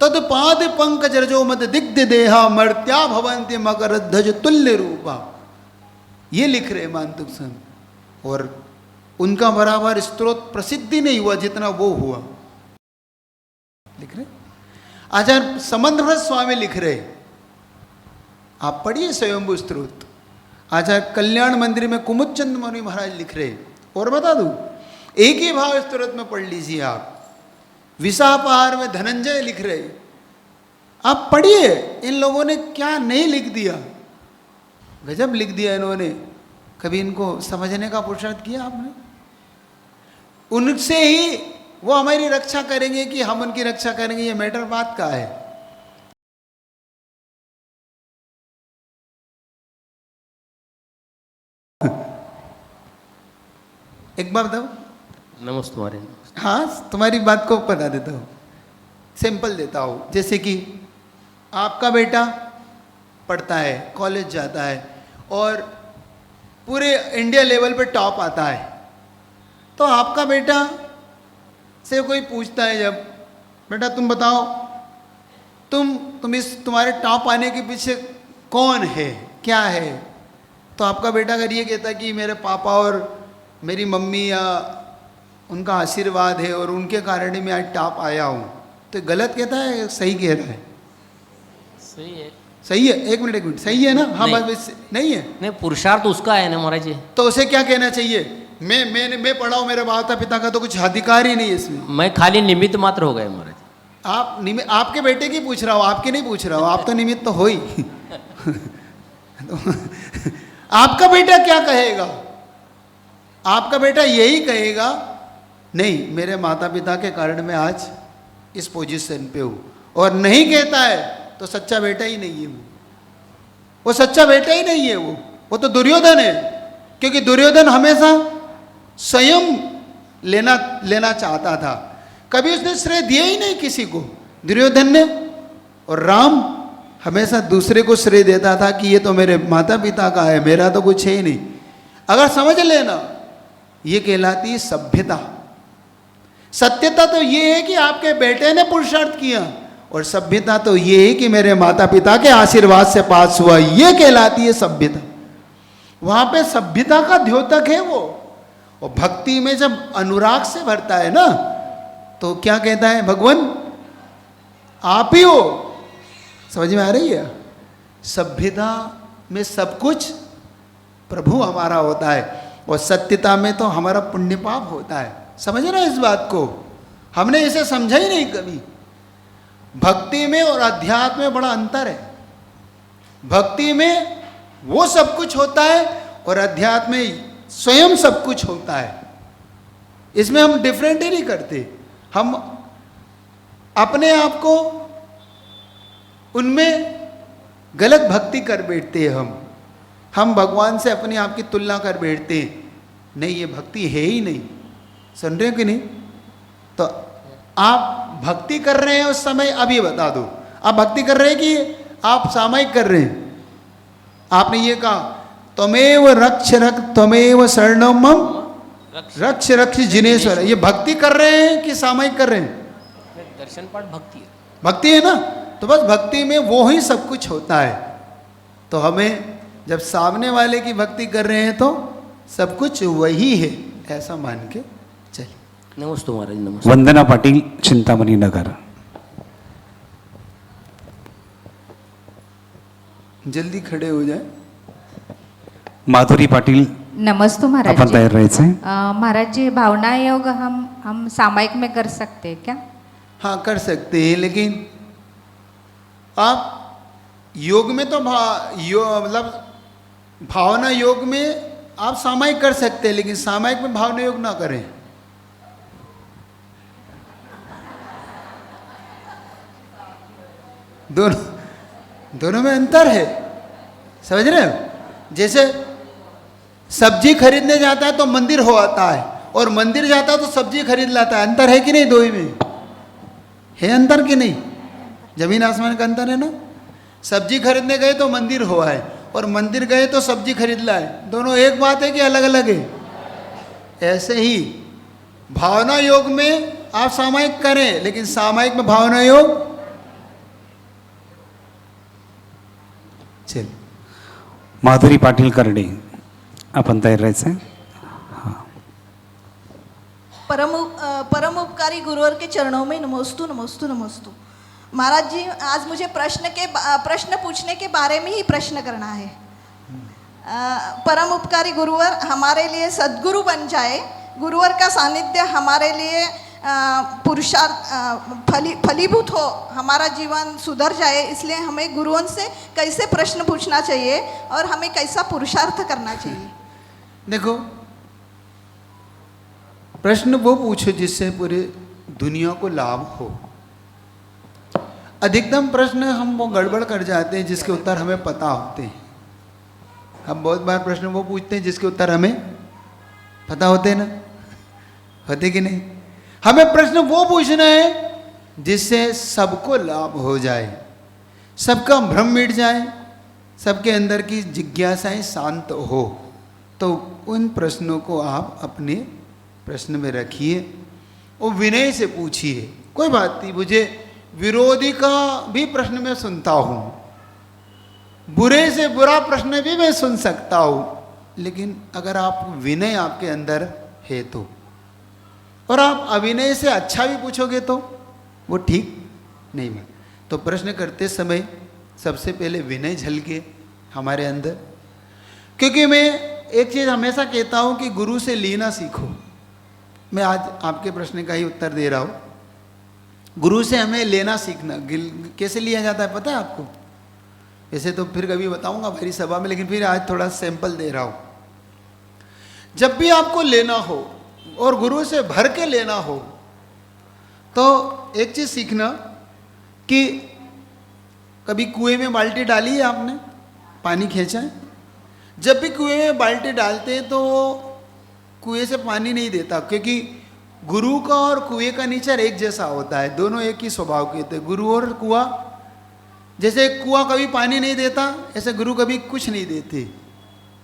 तद पाद पंकज रजो मद दिग्ध देहा मर्त्या भवंति मकर ध्वज तुल्य रूपा, ये लिख रहे मानतुंग स्वामी। और उनका बराबर स्त्रोत प्रसिद्धि नहीं हुआ जितना वो हुआ, लिख रहे। आचार्य समंतभ्रत स्वामी लिख रहे, आप पढ़िए स्वयंभू स्त्रोत। आचार्य कल्याण मंदिर में कुमुदचंद मौर्य महाराज लिख रहे, और बता दूं, एक ही भाव स्त्रोत में पढ़ लीजिए आप। विसापहार में धनंजय लिख रहे, आप पढ़िए इन लोगों ने क्या नहीं लिख दिया, गजब लिख दिया इन्होंने। कभी इनको समझने का पुरुषार्थ किया आपने? उनसे ही वो हमारी रक्षा करेंगे कि हम उनकी रक्षा करेंगे, ये मैटर बात का है। एक बार बताओ। नमस्ते महाराज। हाँ, तुम्हारी बात को बता देता हूँ, सिंपल देता हूँ। जैसे कि आपका बेटा पढ़ता है, कॉलेज जाता है और पूरे इंडिया लेवल पे टॉप आता है, तो आपका बेटा से कोई पूछता है जब, बेटा तुम बताओ, तुम्हारे टॉप आने के पीछे कौन है, क्या है? तो आपका बेटा अगर ये कहता है कि मेरे पापा और मेरी मम्मी या उनका आशीर्वाद है और उनके कारण ही मैं आज टॉप आया हूँ, तो गलत कहता है, सही कह रहा है? सही है। सही है। एक मिनट, सही है ना? हाँ, नहीं। बस नहीं है नहीं, पुरुषार्थ उसका है ना महाराज जी। तो उसे क्या कहना चाहिए? मैं पढ़ा हूँ, मेरे माता पिता का तो कुछ अधिकार ही नहीं है इसमें। मैं खाली निमित्त मात्र हो गए महाराज। आपके बेटे की पूछ रहा हूँ, आपके नहीं पूछ रहा हूँ, आप तो निमित्त तो हो ही। तो आपका बेटा क्या कहेगा? आपका बेटा यही कहेगा, नहीं मेरे माता पिता के कारण मैं आज इस पोजीशन पे हूँ, और नहीं कहता है तो सच्चा बेटा ही नहीं है वो सच्चा बेटा ही नहीं है, वो तो दुर्योधन है। क्योंकि दुर्योधन हमेशा स्वयं लेना चाहता था, कभी उसने श्रेय दिया ही नहीं किसी को, दुर्योधन ने। और राम हमेशा दूसरे को श्रेय देता था कि ये तो मेरे माता पिता का है, मेरा तो कुछ है ही नहीं। अगर समझ लेना, ये कहलाती है सभ्यता। सत्यता तो ये है कि आपके बेटे ने पुरुषार्थ किया, और सभ्यता तो ये है कि मेरे माता पिता के आशीर्वाद से पास हुआ, ये कहलाती है सभ्यता। वहां पे सभ्यता का द्योतक है वो। और भक्ति में जब अनुराग से भरता है ना, तो क्या कहता है भगवान, आप ही हो। समझ में आ रही है? सभ्यता में सब कुछ प्रभु हमारा होता है, और सत्यता में तो हमारा पुण्य पाप होता है। समझ रहे इस बात को? हमने इसे समझा ही नहीं कभी। भक्ति में और अध्यात्म में बड़ा अंतर है। भक्ति में वो सब कुछ होता है, और अध्यात्म में स्वयं सब कुछ होता है। इसमें हम डिफरेंट ही नहीं करते। हम अपने आप को उनमें गलत भक्ति कर बैठते हैं। हम भगवान से अपने आप की तुलना कर बैठते हैं। नहीं, ये भक्ति है ही नहीं। सुन रहे हो कि नहीं? तो आप भक्ति कर रहे हैं उस समय, अभी बता दो, आप भक्ति कर रहे हैं कि आप सामयिक कर रहे हैं? आपने ये कहा, त्वमेव रक्ष रक्ष त्वमेव शरणं मम रक्ष रक्ष जिनेश्वर। ये भक्ति कर रहे हैं कि सामयिक कर रहे हैं? दर्शन पाठ भक्ति है। भक्ति है ना? तो बस भक्ति में वो ही सब कुछ होता है। तो हमें जब सामने वाले की भक्ति कर रहे हैं तो सब कुछ वही है, ऐसा मान के चलिए। नमस्ते महाराज। नमस्ते। वंदना पाटिल, चिंतामणी नगर। जल्दी खड़े हो जाए। माधुरी पाटिल, नमस्ते महाराज अपन तैयार रहे थे? महाराज जी, भावना योग हम सामयिक में कर सकते हैं क्या? हाँ, कर सकते हैं, लेकिन आप योग में तो मतलब भावना योग में आप सामयिक कर सकते हैं, लेकिन सामयिक में भावना योग ना करें। दोनों में अंतर है। समझ रहे हो? जैसे सब्जी खरीदने जाता है तो मंदिर हो आता है, और मंदिर जाता है तो सब्जी खरीद लाता है। अंतर है कि नहीं? दो ही में है अंतर कि नहीं? जमीन आसमान का अंतर है ना। सब्जी खरीदने गए तो मंदिर हुआ है, और मंदिर गए तो सब्जी खरीद लाए। दोनों एक बात है कि अलग अलग है? ऐसे ही भावना योग में आप सामयिक करें, लेकिन सामयिक में भावना योग चल। माधुरी पाटिल करडे, अपन तैयार रहे थे? परम उपकारी गुरुवर के चरणों में नमोस्तु नमोस्तु नमोस्तु। महाराज जी, आज मुझे प्रश्न पूछने के बारे में ही प्रश्न करना है। परम उपकारी गुरुवर हमारे लिए सद्गुरु बन जाए, गुरुवर का सानिध्य हमारे लिए पुरुषार्थ फलीभूत हो, हमारा जीवन सुधर जाए, इसलिए हमें गुरुओं से कैसे प्रश्न पूछना चाहिए और हमें कैसा पुरुषार्थ करना चाहिए? देखो, प्रश्न वो पूछो जिससे पूरे दुनिया को लाभ हो। अधिकतम प्रश्न हम वो गड़बड़ कर जाते हैं जिसके उत्तर हमें पता होते हैं। हम बहुत बार प्रश्न वो पूछते हैं जिसके उत्तर हमें पता होते हैं ना, होते कि नहीं? हमें प्रश्न वो पूछना है जिससे सबको लाभ हो जाए, सबका भ्रम मिट जाए, सबके अंदर की जिज्ञासाएं शांत हो। तो उन प्रश्नों को आप अपने प्रश्न में रखिए और विनय से पूछिए। कोई बात नहीं, मुझे विरोधी का भी प्रश्न मैं सुनता हूँ, बुरे से बुरा प्रश्न भी मैं सुन सकता हूँ, लेकिन अगर आप विनय आपके अंदर है तो, और आप अविनय से अच्छा भी पूछोगे तो वो ठीक नहीं है। तो प्रश्न करते समय सबसे पहले विनय झलके हमारे अंदर। क्योंकि मैं एक चीज़ हमेशा कहता हूँ कि गुरु से लेना सीखो। मैं आज आपके प्रश्न का ही उत्तर दे रहा हूँ। गुरु से हमें लेना सीखना, कैसे लिया जाता है पता है आपको? ऐसे तो फिर कभी बताऊंगा भरी सभा में, लेकिन फिर आज थोड़ा सैंपल दे रहा हूँ। जब भी आपको लेना हो और गुरु से भर के लेना हो, तो एक चीज़ सीखना कि कभी कुएं में बाल्टी डाली है आपने, पानी खींचा है? जब भी कुएं में बाल्टी डालते हैं तो कुएं से पानी नहीं देता, क्योंकि गुरु का और कुएं का नेचर एक जैसा होता है, दोनों एक ही स्वभाव के होते हैं। गुरु और कुआं, जैसे कुआं कभी पानी नहीं देता, ऐसे गुरु कभी कुछ नहीं देते।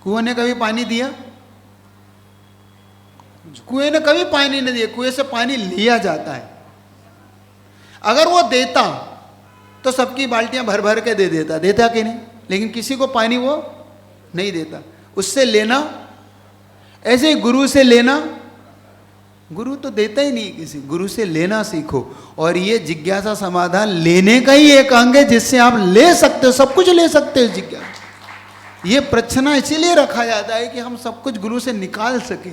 कुएं ने कभी पानी दिया? कुएं ने कभी पानी नहीं दिया, कुएं से पानी लिया जाता है। अगर वो देता तो सबकी बाल्टियां भर भर के दे देता, देता कि नहीं? लेकिन किसी को पानी वो नहीं देता। उससे लेना, ऐसे ही गुरु से लेना, गुरु तो देता ही नहीं किसी, गुरु से लेना सीखो। और ये जिज्ञासा समाधान लेने का ही एक अंग है जिससे आप ले सकते हो, सब कुछ ले सकते हो। जिज्ञासा, ये प्रश्न इसीलिए रखा जाता है कि हम सब कुछ गुरु से निकाल सके।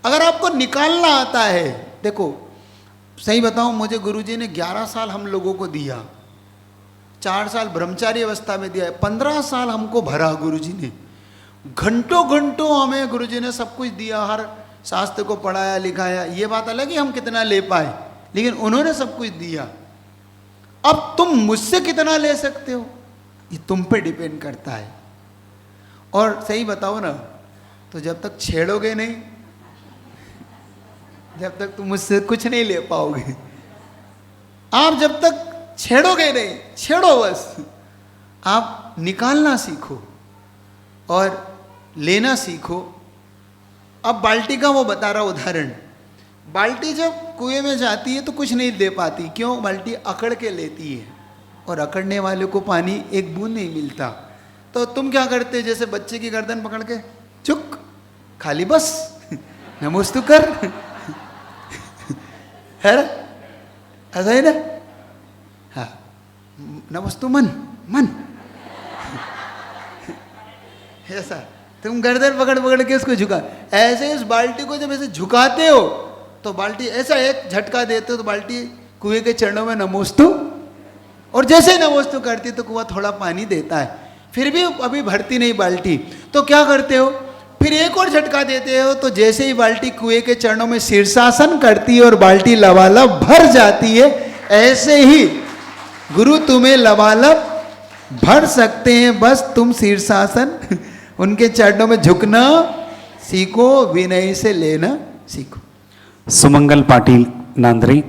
अगर आपको निकालना आता है, देखो सही बताऊं, मुझे गुरुजी ने 11 साल हम लोगों को दिया, 4 साल ब्रह्मचारी अवस्था में दिया है, 15 साल हमको भरा गुरुजी ने। घंटों घंटों हमें गुरुजी ने सब कुछ दिया, हर शास्त्र को पढ़ाया लिखाया। ये बात अलग है हम कितना ले पाए, लेकिन उन्होंने सब कुछ दिया। अब तुम मुझसे कितना ले सकते हो ये तुम पे डिपेंड करता है। और सही बताओ ना, तो जब तक छेड़ोगे नहीं, जब तक तुम मुझसे कुछ नहीं ले पाओगे। आप जब तक छेड़ोगे नहीं, छेड़ो बस, आप निकालना सीखो और लेना सीखो। अब बाल्टी का वो बता रहा उदाहरण, बाल्टी जब कुएं में जाती है तो कुछ नहीं दे पाती, क्यों? बाल्टी अकड़ के लेती है और अकड़ने वाले को पानी एक बूंद नहीं मिलता। तो तुम क्या करते? जैसे बच्चे की गर्दन पकड़ के चुक, खाली बस नमोस्तु कर, है ना? ऐसा ही ना? हाँ, नमस्तु मन मन, ऐसा तुम गर्दन पकड़ पकड़ के उसको झुका। ऐसे इस बाल्टी को जब ऐसे झुकाते हो तो बाल्टी ऐसा एक झटका देते हो तो बाल्टी कुएं के चरणों में नमोस्तु, और जैसे ही नमोस्तु करती तो कुआं थोड़ा पानी देता है, फिर भी अभी भरती नहीं बाल्टी। तो क्या करते हो? फिर एक और झटका देते हो, तो जैसे ही बाल्टी कुएं के चरणों में शीर्षासन करती है और बाल्टी लबालब भर जाती है, ऐसे ही गुरु तुम्हें लबालब भर सकते हैं। बस तुम शीर्षासन उनके चरणों में झुकना सीखो, विनय से लेना सीखो। सुमंगल पाटील नांद्रे,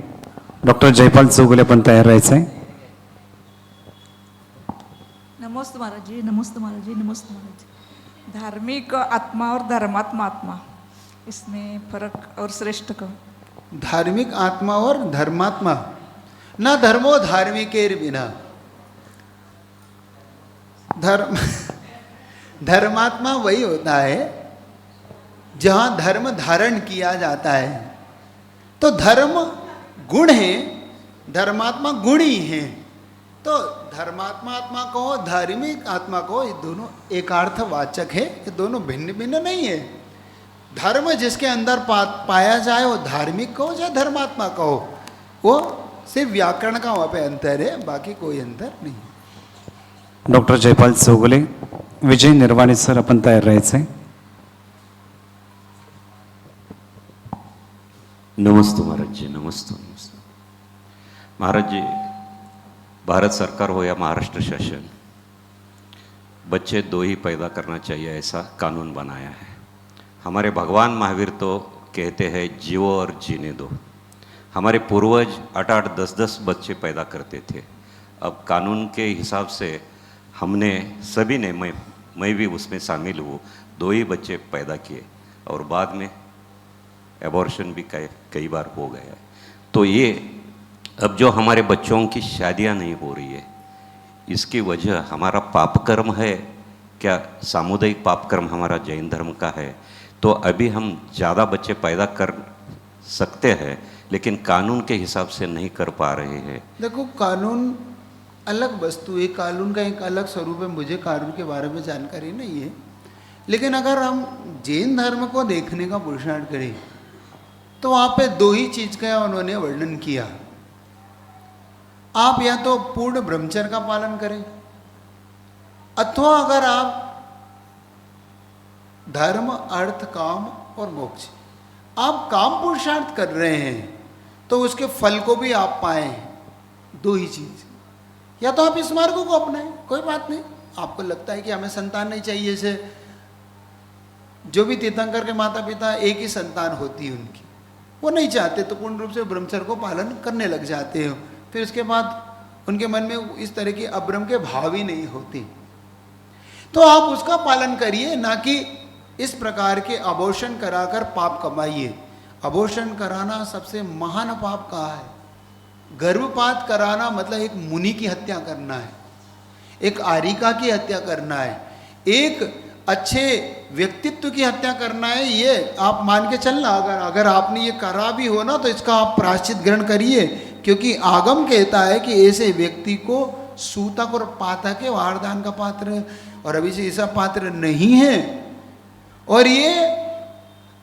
डॉक्टर जयपाल चौगुले पण तयार राहायचं आहे। नमस्ते महाराज जी, नमस्ते महाराज जी, नमस्ते महाराज जी। धार्मिक आत्मा और धर्मात्मा आत्मा, इसमें फर्क और श्रेष्ठ का? धार्मिक आत्मा और धर्मात्मा, ना धर्मो धार्मिकेर बिना। धर्मात्मा वही होता है जहाँ धर्म धारण किया जाता है। तो धर्म गुण है, धर्मात्मा गुण ही है। तो धर्मात्मा आत्मा कहो, धार्मिक आत्मा कहो, ये दोनों एकार्थवाचक है, ये दोनों भिन्न भिन्न नहीं है। धर्म जिसके अंदर पाया जाए वो धार्मिक कहो चाहे धर्मात्मा कहो, वो सिर्फ व्याकरण का वहाँ पे अंतर है, बाकी कोई अंतर नहीं। डॉक्टर जयपाल चौगुले, विजय निर्वाणे सर, आपण तयार राहायचंय. नमस्ते महाराज जी, नमस्ते नमस्ते महाराज जी. भारत सरकार हो या महाराष्ट्र शासन, बच्चे दो ही पैदा करना चाहिए ऐसा कानून बनाया है. हमारे भगवान महावीर तो कहते हैं जियो और जीने दो. हमारे पूर्वज 8-8, 10-10 बच्चे पैदा करते थे. अब कानून के हिसाब से हमने सभी ने, मैं भी उसमें शामिल हूँ, 2 ही बच्चे पैदा किए और बाद में एबॉर्शन भी कई बार हो गया है. तो ये अब जो हमारे बच्चों की शादियां नहीं हो रही है, इसकी वजह हमारा पाप कर्म है क्या? सामुदायिक पाप कर्म हमारा जैन धर्म का है. तो अभी हम ज़्यादा बच्चे पैदा कर सकते हैं, लेकिन कानून के हिसाब से नहीं कर पा रहे हैं. देखो, कानून अलग वस्तु है, कानून का एक अलग स्वरूप है. मुझे कानून के बारे में जानकारी नहीं है, लेकिन अगर हम जैन धर्म को देखने का पुरुषार्थ करें तो वहाँ पे 2 ही चीज़ का उन्होंने वर्णन किया. आप या तो पूर्ण ब्रह्मचर्य का पालन करें, अथवा अगर आप धर्म, अर्थ, काम और मोक्ष, आप काम पुरुषार्थ कर रहे हैं तो उसके फल को भी आप पाएं. 2 ही चीज़, या तो आप इस मार्ग को अपनाएं, कोई बात नहीं. आपको लगता है कि हमें संतान नहीं चाहिए, से जो भी तीर्थंकर के माता पिता एक ही संतान होती है उनकी, वो नहीं चाहते तो पूर्ण रूप से ब्रह्मचर्य को पालन करने लग जाते हो. फिर उसके बाद उनके मन में इस तरह की अब्रह्म के भाव ही नहीं होते. तो आप उसका पालन करिए, ना कि इस प्रकार के अबॉर्शन कराकर पाप कमाइए. अबॉर्शन कराना सबसे महान पाप कहा है. गर्भपात कराना मतलब एक मुनि की हत्या करना है, एक आरिका की हत्या करना है, एक अच्छे व्यक्तित्व की हत्या करना है. ये आप मान के चलना, अगर आपने ये करा भी हो ना तो इसका आप प्रायश्चित ग्रहण करिए, क्योंकि आगम कहता है कि ऐसे व्यक्ति को सूतक और पातक के वारदान का पात्र, और अभी से ऐसा पात्र नहीं है. और ये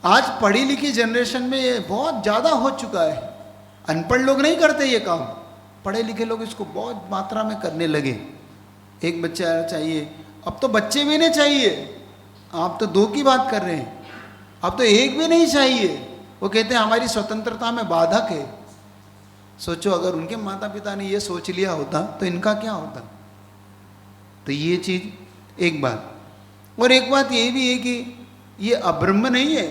आज पढ़ी लिखी जनरेशन में ये बहुत ज़्यादा हो चुका है. अनपढ़ लोग नहीं करते ये काम, पढ़े लिखे लोग इसको बहुत मात्रा में करने लगे. एक बच्चा चाहिए, अब तो बच्चे भी नहीं चाहिए, आप तो 2 की बात कर रहे हैं, अब तो 1 भी नहीं चाहिए. वो कहते हैं हमारी स्वतंत्रता में बाधक है. सोचो, अगर उनके माता पिता ने ये सोच लिया होता तो इनका क्या होता. तो ये चीज़ एक बात. और एक बात ये भी है कि ये अब्रह्म नहीं है.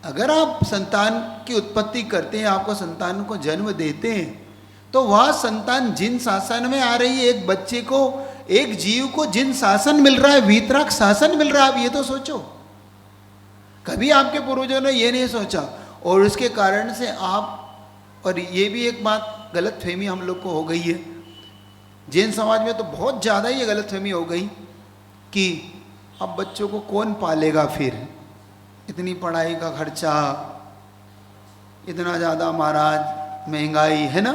अगर आप संतान की उत्पत्ति करते हैं, आपको संतान को जन्म देते हैं, तो वह संतान जिन शासन में आ रही है, एक बच्चे को, एक जीव को जिन शासन मिल रहा है, वीतराग शासन मिल रहा है. आप ये तो सोचो, कभी आपके पूर्वजों ने ये नहीं सोचा. और उसके कारण से आप, और ये भी एक बात गलतफहमी हम लोग को हो गई है, जैन समाज में तो बहुत ज़्यादा ही गलतफहमी हो गई कि अब बच्चों को कौन पालेगा, फिर इतनी पढ़ाई का खर्चा, इतना ज़्यादा महाराज महंगाई है ना.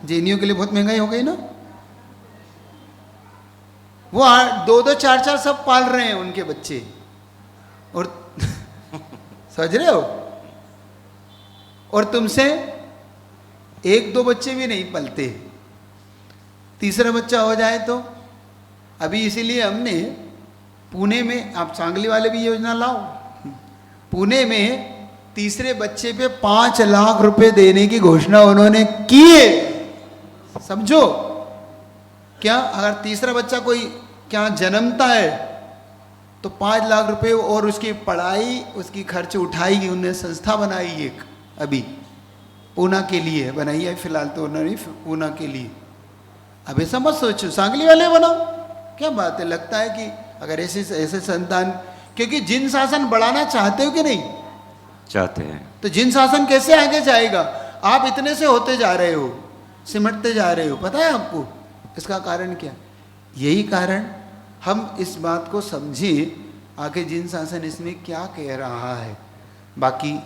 जैनियों के लिए बहुत महंगाई हो गई ना. वो 2-2, 4-4 सब पाल रहे हैं उनके बच्चे, और समझ रहे हो. और तुमसे 1-2 बच्चे भी नहीं पलते, तीसरा बच्चा हो जाए तो. अभी इसीलिए हमने पुणे में, आप सांगली वाले भी योजना लाओ, पुणे में तीसरे बच्चे पे 5 लाख रुपए देने की घोषणा उन्होंने की है. समझो, क्या अगर तीसरा बच्चा कोई क्या जन्मता है तो 5 लाख रुपए, और उसकी पढ़ाई, उसकी खर्च उठाई. उन्होंने संस्था बनाई एक, अभी पूना के लिए बनाई है, फिलहाल तो उन्होंने पूना के लिए. अब ऐसा मत सोचो सांगली वाले बनाओ, क्या बात है. लगता है कि अगर ऐसे संतान, क्योंकि जिन शासन बढ़ाना चाहते हो कि नहीं चाहते हैं, तो जिन शासन कैसे आगे जाएगा. आप इतने से होते जा रहे हो, सिमटते जा रहे हो. पता है आपको इसका कारण क्या? यही कारण हम इस बात को समझें आखिर जिन शासन इसमें क्या कह रहा है. बाकी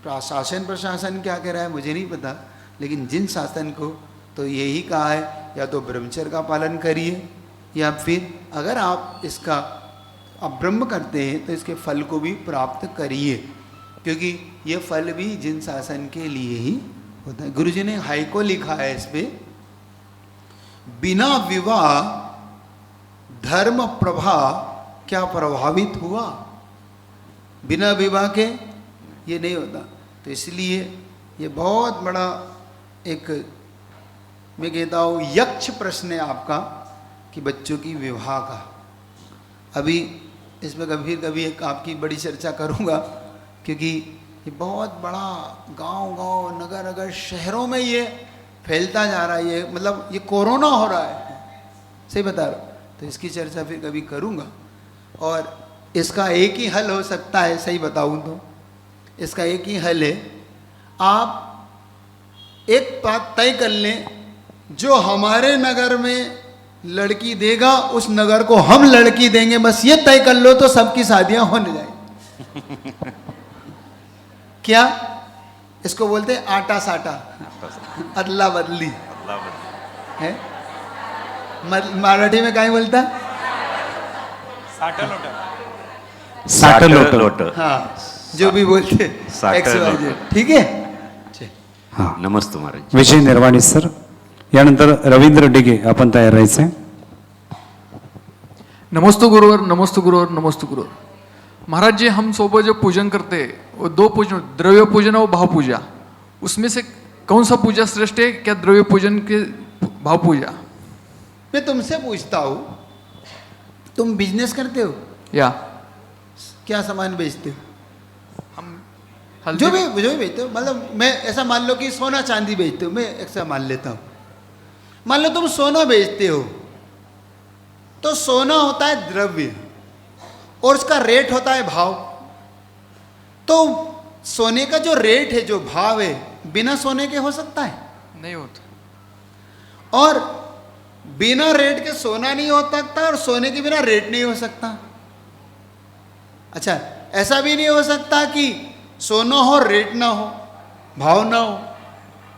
शासन प्रशासन क्या कह रहा है मुझे नहीं पता, लेकिन जिन शासन को तो यही कहा है या तो ब्रह्मचर्य का पालन करिए, या फिर अगर आप इसका आप ब्रह्म करते हैं तो इसके फल को भी प्राप्त करिए, क्योंकि ये फल भी जिन शासन के लिए ही होता है। गुरुजी ने हाई को लिखा है इस पे, बिना विवाह धर्म प्रभा क्या प्रभावित हुआ, बिना विवाह के ये नहीं होता। तो इसलिए ये बहुत बड़ा एक मैं कहता हूँ यक्ष प्रश्न है आपका कि बच्चों की विवाह का। अभी इसमें कभी एक आपकी बड़ी चर्चा करूँगा, क्योंकि ये बहुत बड़ा गांव नगर नगर शहरों में ये फैलता जा रहा है, ये मतलब ये कोरोना हो रहा है, सही बता रहा हूँ। तो इसकी चर्चा फिर कभी करूँगा, और इसका एक ही हल हो सकता है, सही बताऊँ तो इसका एक ही हल है, आप एक बात तय कर लें, जो हमारे नगर में लड़की देगा उस नगर को हम लड़की देंगे, बस ये तय कर लो तो सबकी शादियां होने जाएंगी। क्या इसको बोलते हैं आटा साटा, अदला बदली है, मराठी में क्या बोलता है, साठ लोट। हाँ जो भी बोलते ठीक है। हां नमस्ते महाराज। विजय निर्वाणी सर, यानंतर रवींद्र डिगे आपण तयार राहायचे। नमस्ते गुरुवर, नमस्ते गुरुवर, नमस्ते गुरुवर। महाराज जी, हम सुबह जो पूजन करते हैं वो दो पूजन, द्रव्य पूजन और भाव पूजा, उसमें से कौन सा पूजा श्रेष्ठ है? क्या द्रव्य पूजन के भाव पूजा? मैं तुमसे पूछता हूँ, तुम बिजनेस करते हो या क्या सामान बेचते हो? हम जो भी बेचते हो, मतलब मैं ऐसा मान लो कि सोना चांदी बेचते हो, मैं ऐसा मान लेता हूँ। मान लो तुम सोना बेचते हो, तो सोना होता है द्रव्य और उसका रेट होता है भाव। तो सोने का जो रेट है, जो भाव है, बिना सोने के हो सकता है? नहीं होता। और बिना रेट के सोना नहीं हो सकता, और सोने के बिना रेट नहीं हो सकता। अच्छा, ऐसा भी नहीं हो सकता कि सोना हो रेट ना हो, भाव ना हो,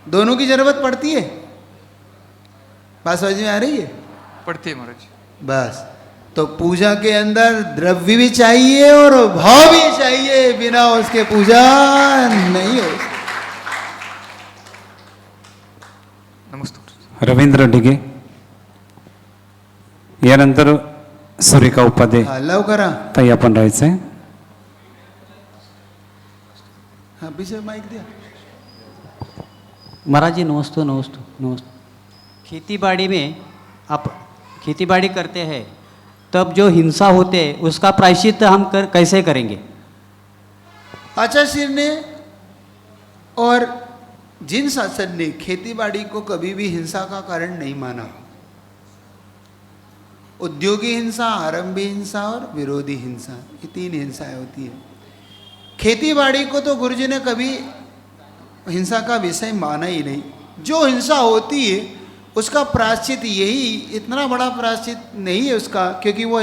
दोनों की जरूरत पड़ती है। बात समझ में आ रही है? पड़ती है महाराज। बस, तो पूजा के अंदर द्रव्य भी चाहिए और भाव भी चाहिए, बिना उसके पूजा नहीं हो सकती। नमस्ते। रवींद्र डिगे, यानंतर सुरेखा उपाध्ये लवकर ताई आपण राहायचे। हाँ पीछे माइक दिया। महाराज जी नमस्ते नमस्ते नमस्ते। खेती में आप खेती करते हैं, तब जो हिंसा होते है उसका प्रायश्चित हम कैसे करेंगे? आचार्य ने और जिन शासन ने खेतीबाड़ी को कभी भी हिंसा का कारण नहीं माना। उद्योगी हिंसा, आरंभी हिंसा और विरोधी हिंसा, ये तीन हिंसाएं होती है। खेतीबाड़ी को तो गुरुजी ने कभी हिंसा का विषय माना ही नहीं। जो हिंसा होती है उसका प्रायश्चित यही, इतना बड़ा प्रायश्चित नहीं है उसका, क्योंकि वो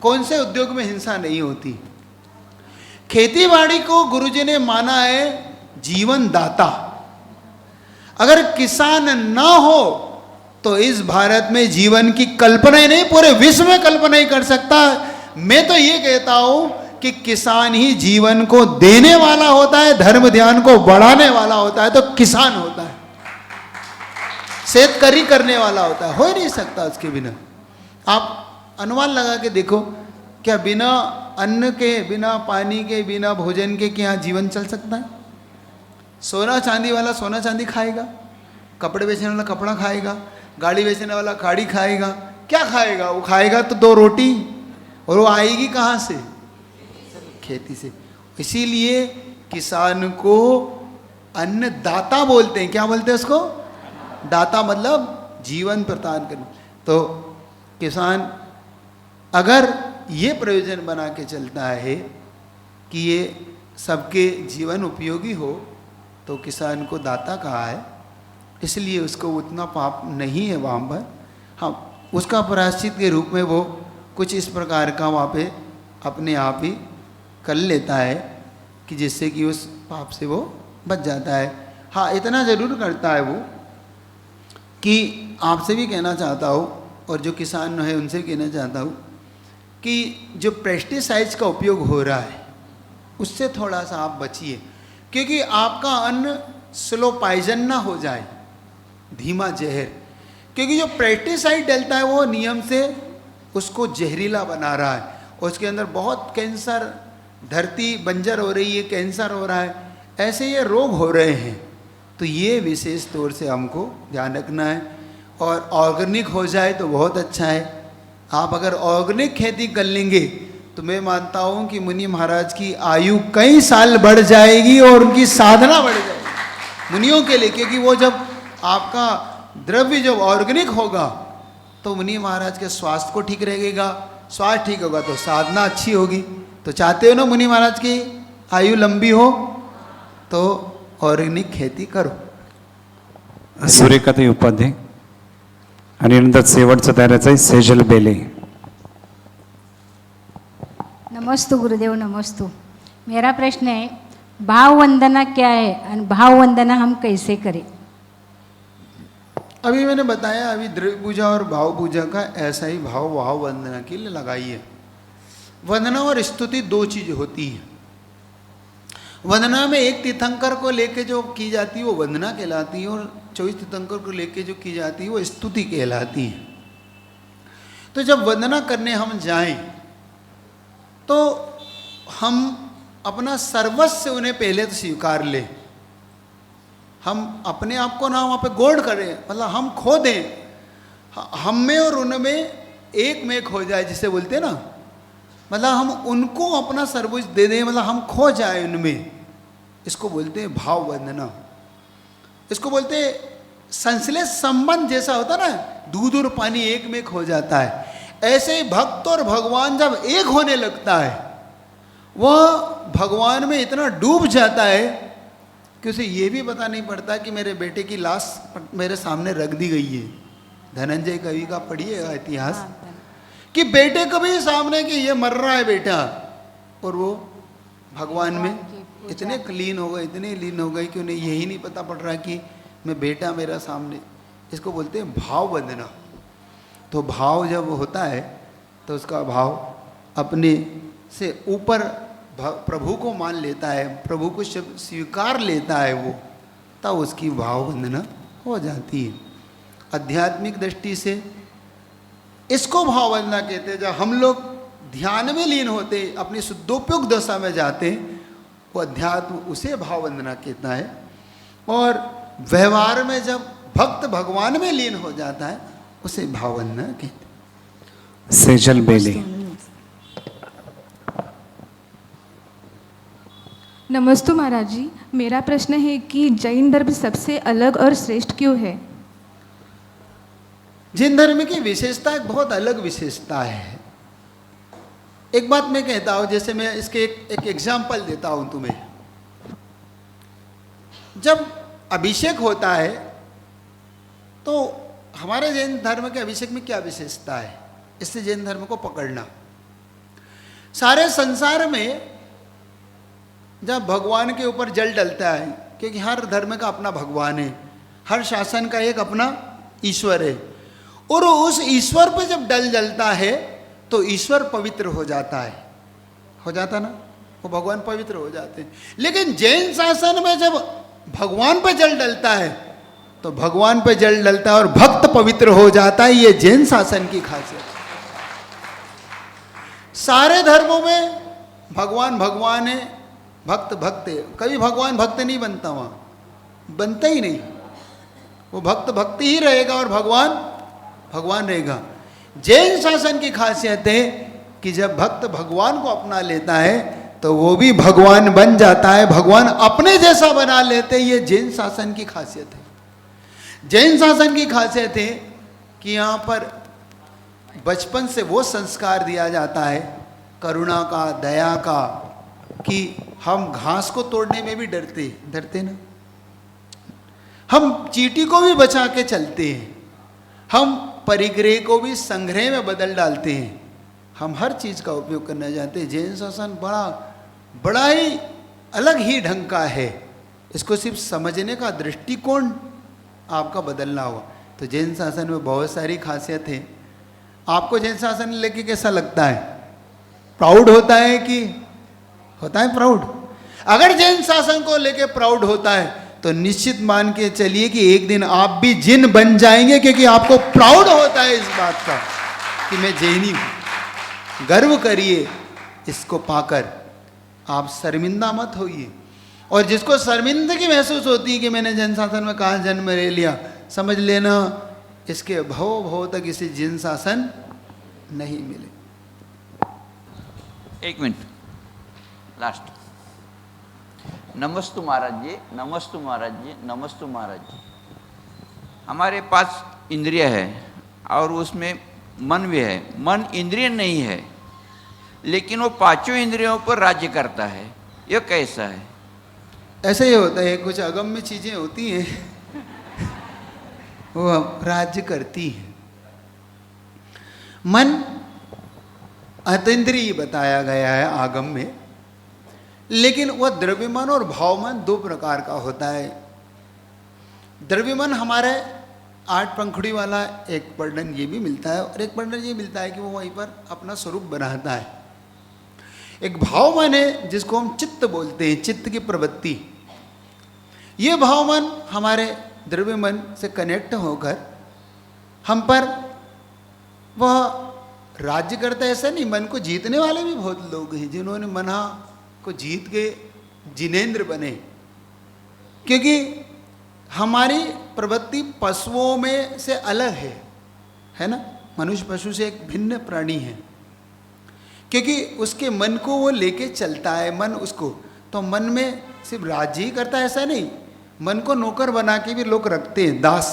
कौन से उद्योग में हिंसा नहीं होती। खेतीबाड़ी को गुरुजी ने माना है जीवन दाता। अगर किसान ना हो तो इस भारत में जीवन की कल्पना ही नहीं, पूरे विश्व में कल्पना ही कर सकता। मैं तो ये कहता हूं कि किसान ही जीवन को देने वाला होता है, धर्म ध्यान को बढ़ाने वाला होता है, तो किसान होता है, शेतकारी करने वाला होता है, हो ही नहीं सकता उसके बिना। आप अनुमान लगा के देखो, क्या बिना अन्न के, बिना पानी के, बिना भोजन के क्या जीवन चल सकता है? सोना चांदी वाला सोना चांदी खाएगा, कपड़े बेचने वाला कपड़ा खाएगा, गाड़ी बेचने वाला गाड़ी खाएगा, क्या खाएगा? वो खाएगा तो दो रोटी, और वो आएगी कहाँ से? खेती से। इसीलिए किसान को अन्नदाता बोलते हैं। क्या बोलते हैं उसको? दाता मतलब जीवन प्रदान करना। तो किसान अगर ये प्रयोजन बना के चलता है कि ये सबके जीवन उपयोगी हो, तो किसान को दाता कहा है, इसलिए उसको उतना पाप नहीं है वहाँ पर। हाँ, उसका प्रायश्चित के रूप में वो कुछ इस प्रकार का वहाँ पे अपने आप ही कर लेता है कि जिससे कि उस पाप से वो बच जाता है। हाँ, इतना ज़रूर करता है वो कि आपसे भी कहना चाहता हूँ और जो किसान है उनसे भी कहना चाहता हूँ कि जो पेस्टिसाइड्स का उपयोग हो रहा है उससे थोड़ा सा आप बचिए, क्योंकि आपका अन्न स्लो पॉइजन ना हो जाए, धीमा जहर। क्योंकि जो पेस्टिसाइड डलता है वो नियम से उसको जहरीला बना रहा है और उसके अंदर बहुत कैंसर, धरती बंजर हो रही है, कैंसर हो रहा है, ऐसे ये रोग हो रहे हैं। तो ये विशेष तौर से हमको ध्यान रखना है। और ऑर्गेनिक हो जाए तो बहुत अच्छा है। आप अगर ऑर्गेनिक खेती कर लेंगे तो मैं मानता हूँ कि मुनि महाराज की आयु कई साल बढ़ जाएगी और उनकी साधना बढ़ जाएगी मुनियों के लिए। क्योंकि वो जब आपका द्रव्य जब ऑर्गेनिक होगा तो मुनि महाराज के स्वास्थ्य को ठीक रहेगा, स्वास्थ्य ठीक होगा तो साधना अच्छी होगी। तो चाहते हो ना मुनि महाराज की आयु लंबी हो, तो ऑर्गेनिक खेती करो। सूर्यकांत उपाध्ये आणि नंतर शेवटचं तयाराचं आहे सेजल बेले। नमस्तु गुरुदेव, नमस्तु। मेरा प्रश्न है, भाव वंदना क्या है और भाव वंदना हम कैसे करें? अभी मैंने बताया, अभी द्रव्य पूजा और भाव पूजा का ऐसा ही भाव वंदना के लिए लगाइए। वंदना और स्तुति दो चीज होती है। वंदना में एक तीर्थंकर को लेके जो की जाती है वो वंदना कहलाती है, और 24 तीर्थंकर को लेके जो की जाती है वो स्तुति कहलाती है। तो जब वंदना करने हम जाएं तो हम अपना सर्वस्व उन्हें पहले तो स्वीकार लें। हम अपने आप को ना वहाँ पे गौड़ करें, मतलब हम खो दें, हम में और उनमें एक में एक हो जाए, जिसे बोलते हैं ना, मतलब हम उनको अपना सर्वस्व दे दें, मतलब हम खो जाए उनमें। इसको बोलते हैं भाव वंदना। इसको बोलते हैं संश्लेष संबंध जैसा होता ना, दूध और पानी एक में एक हो जाता है। ऐसे ही भक्त और भगवान जब एक होने लगता है, वह भगवान में इतना डूब जाता है कि उसे ये भी पता नहीं पड़ता कि मेरे बेटे की लाश मेरे सामने रख दी गई है। धनंजय कवि का पढ़िएगा इतिहास, कि बेटे कभी सामने कि ये मर रहा है बेटा, और वो भगवान में इतने लीन हो गए, इतने लीन हो गए कि उन्हें यही नहीं पता पड़ रहा कि मैं बेटा मेरा सामने। इसको बोलते हैं भाव वंदना। तो भाव जब होता है तो उसका भाव अपने से ऊपर प्रभु को मान लेता है, प्रभु को स्वीकार लेता है वो, तब उसकी भाव वंदना हो जाती है। आध्यात्मिक दृष्टि से इसको भाव वंदना कहते हैं। जब हम लोग ध्यान में लीन होते, अपनी शुद्धोपयुक्त दशा में जाते, वो अध्यात्म उसे भाव वंदना कहता है। और व्यवहार में जब भक्त भगवान में लीन हो जाता है उसे भाव वंदना कहते हैं। सेजल बेले। नमस्ते महाराज जी, मेरा प्रश्न है कि जैन धर्म सबसे अलग और श्रेष्ठ क्यों है? जैन धर्म की विशेषता एक बहुत अलग विशेषता है। एक बात मैं कहता हूँ, जैसे मैं इसके एक एग्जाम्पल देता हूँ तुम्हें। जब अभिषेक होता है तो हमारे जैन धर्म के अभिषेक में क्या विशेषता है, इससे जैन धर्म को पकड़ना। सारे संसार में जब भगवान के ऊपर जल डलता है, क्योंकि हर धर्म का अपना भगवान है, हर शासन का एक अपना ईश्वर है, और उस ईश्वर पर जब जल जलता है तो ईश्वर पवित्र हो जाता है, हो जाता ना, वो भगवान पवित्र हो जाते हैं। लेकिन जैन शासन में जब भगवान पर जल डलता है तो भगवान पर जल डलता है और भक्त पवित्र हो जाता है। ये जैन शासन की खासियत। सारे धर्मों में भगवान भगवान है, भक्त भक्त है, कभी भगवान भक्त नहीं बनता, वहाँ बनता ही नहीं। वो भक्त भक्ति ही रहेगा और भगवान भगवान रहेगा। जैन शासन की खासियत है कि जब भक्त भगवान को अपना लेता है तो वो भी भगवान बन जाता है, भगवान अपने जैसा बना लेते हैं। ये जैन शासन की खासियत है। जैन शासन की खासियत है कि यहाँ पर बचपन से वो संस्कार दिया जाता है करुणा का, दया का, कि हम घास को तोड़ने में भी डरते ना, हम चींटी को भी बचा के चलते हैं, हम परिग्रह को भी संग्रह में बदल डालते हैं, हम हर चीज़ का उपयोग करना चाहते हैं। जैन शासन बड़ा ही अलग ही ढंग का है। इसको सिर्फ समझने का दृष्टिकोण आपका बदलना होगा। तो जैन शासन में बहुत सारी खासियत है। आपको जैन शासन लेके कैसा लगता है? प्राउड होता है कि होता है प्राउड? अगर जैन शासन को लेके प्राउड होता है तो निश्चित मान के चलिए कि एक दिन आप भी जिन बन जाएंगे, क्योंकि आपको प्राउड होता है इस बात का कि मैं जैनी हूं। गर्व करिए इसको पाकर, आप शर्मिंदा मत होइए। और जिसको शर्मिंदगी महसूस होती है कि मैंने जैन शासन में कहाँ जन्म ले लिया, समझ लेना इसके भव तक इसे जैन शासन नहीं मिले। एक मिनट, लास्ट। नमस्तु महाराज जी, नमस्तु महाराज जी, नमस्तु महाराज जी। हमारे पास इंद्रिय है और उसमें मन भी है। मन इंद्रिय नहीं है, लेकिन वो पांचों इंद्रियों पर राज्य करता है। ये कैसा है? ऐसा ही होता है, कुछ अगम्य चीजें होती हैं वो राज्य करती है। मन अतीन्द्रिय बताया गया है आगम में, लेकिन वह द्रव्यमन और भावमन दो प्रकार का होता है। द्रव्यमन हमारे 8 पंखुड़ी वाला एक वर्णन ये भी मिलता है, और एक वर्णन ये मिलता है कि वो वहीं पर अपना स्वरूप बनाता है। एक भावमन है जिसको हम चित्त बोलते हैं, चित्त की प्रवृत्ति। ये भावमन हमारे द्रव्यमन से कनेक्ट होकर हम पर वह राज्य करता है। ऐसा नहीं, मन को जीतने वाले भी बहुत लोग हैं जिन्होंने मना को जीत के जिनेंद्र बने, क्योंकि हमारी प्रवृत्ति पशुओं में से अलग है ना। मनुष्य पशु से एक भिन्न प्राणी है, क्योंकि उसके मन को वो लेके चलता है। मन उसको तो मन में सिर्फ राज्य ही करता है ऐसा नहीं, मन को नौकर बना के भी लोग रखते हैं, दास।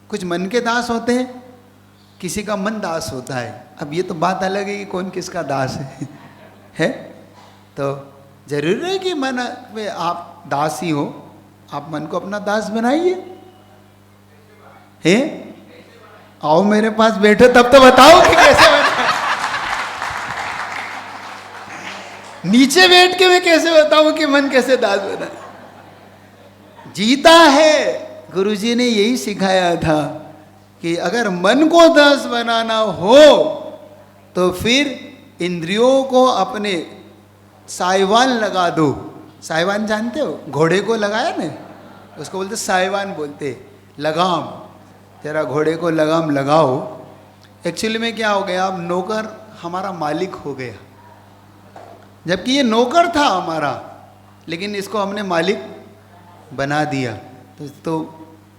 कुछ मन के दास होते हैं, किसी का मन दास होता है। अब ये तो बात अलग है कि कौन किसका दास है? तो जरूर है कि मन में आप दास ही हो, आप मन को अपना दास बनाइए। हैं? आओ मेरे पास बैठो तब तो बताओ कि कैसे बना। नीचे बैठ के मैं कैसे बताऊं कि मन कैसे दास बना? जीता है। गुरुजी ने यही सिखाया था कि अगर मन को दास बनाना हो तो फिर इंद्रियों को अपने साइवान लगा दो। साइवान जानते हो? घोड़े को लगाया ना, उसको बोलते साइवान बोलते, लगाम। जरा घोड़े को लगाम लगाओ। एक्चुअली में क्या हो गया, अब नौकर हमारा मालिक हो गया, जबकि ये नौकर था हमारा, लेकिन इसको हमने मालिक बना दिया। तो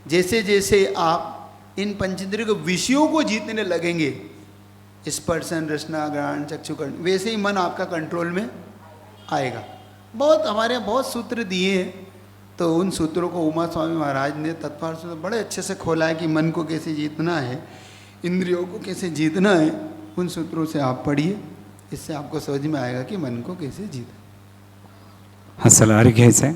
जैसे जैसे आप इन पंचेंद्रियों के विषयों को जीतने लगेंगे, स्पर्शन, रसना, घ्राण, चक्षुकर्ण, वैसे ही मन आपका कंट्रोल में आएगा। बहुत हमारे यहाँ बहुत सूत्र दिए हैं, तो उन सूत्रों को उमा स्वामी महाराज ने तत्पर से बड़े अच्छे से खोला है कि मन को कैसे जीतना है, इंद्रियों को कैसे जीतना है। उन सूत्रों से आप पढ़िए, इससे आपको समझ में आएगा कि मन को कैसे जीतना। हंसलारी कैसे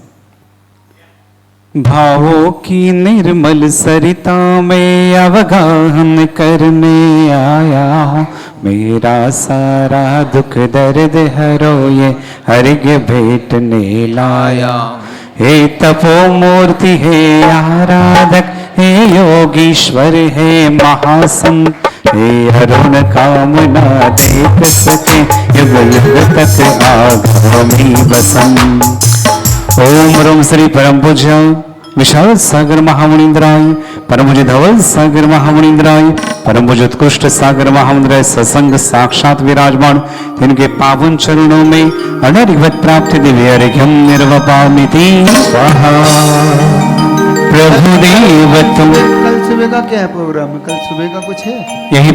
भावों की निर्मल सरिता में अवगाहन करने आया हूँ। मेरा सारा दुख दर्द हरो ये अर्घ्य भेंटने लाया। हे तपो मूर्ति, हे आराधक, हे योगीश्वर, हे महासंत, हे अरुण कामना देख सके युग युग तक आगामी बसंत। ओम ह्रम श्री परम पूज्य विशाल सागर महामुनिंद्राय, परम पूज्य धवल सागर महामुनिंद्राय, परम पूज्य उत्कृष्ट सागर महामुनिंद्राय सत्संग साक्षात विराजमान, इनके पावन चरणों में अनरिवत प्राप्ति दिव्य अर्घ्यम निर्वपामिति स्वाहा। प्रभु देव तुम। कल सुबह का क्या है प्रोग्राम? कल सुबह का कुछ है? यही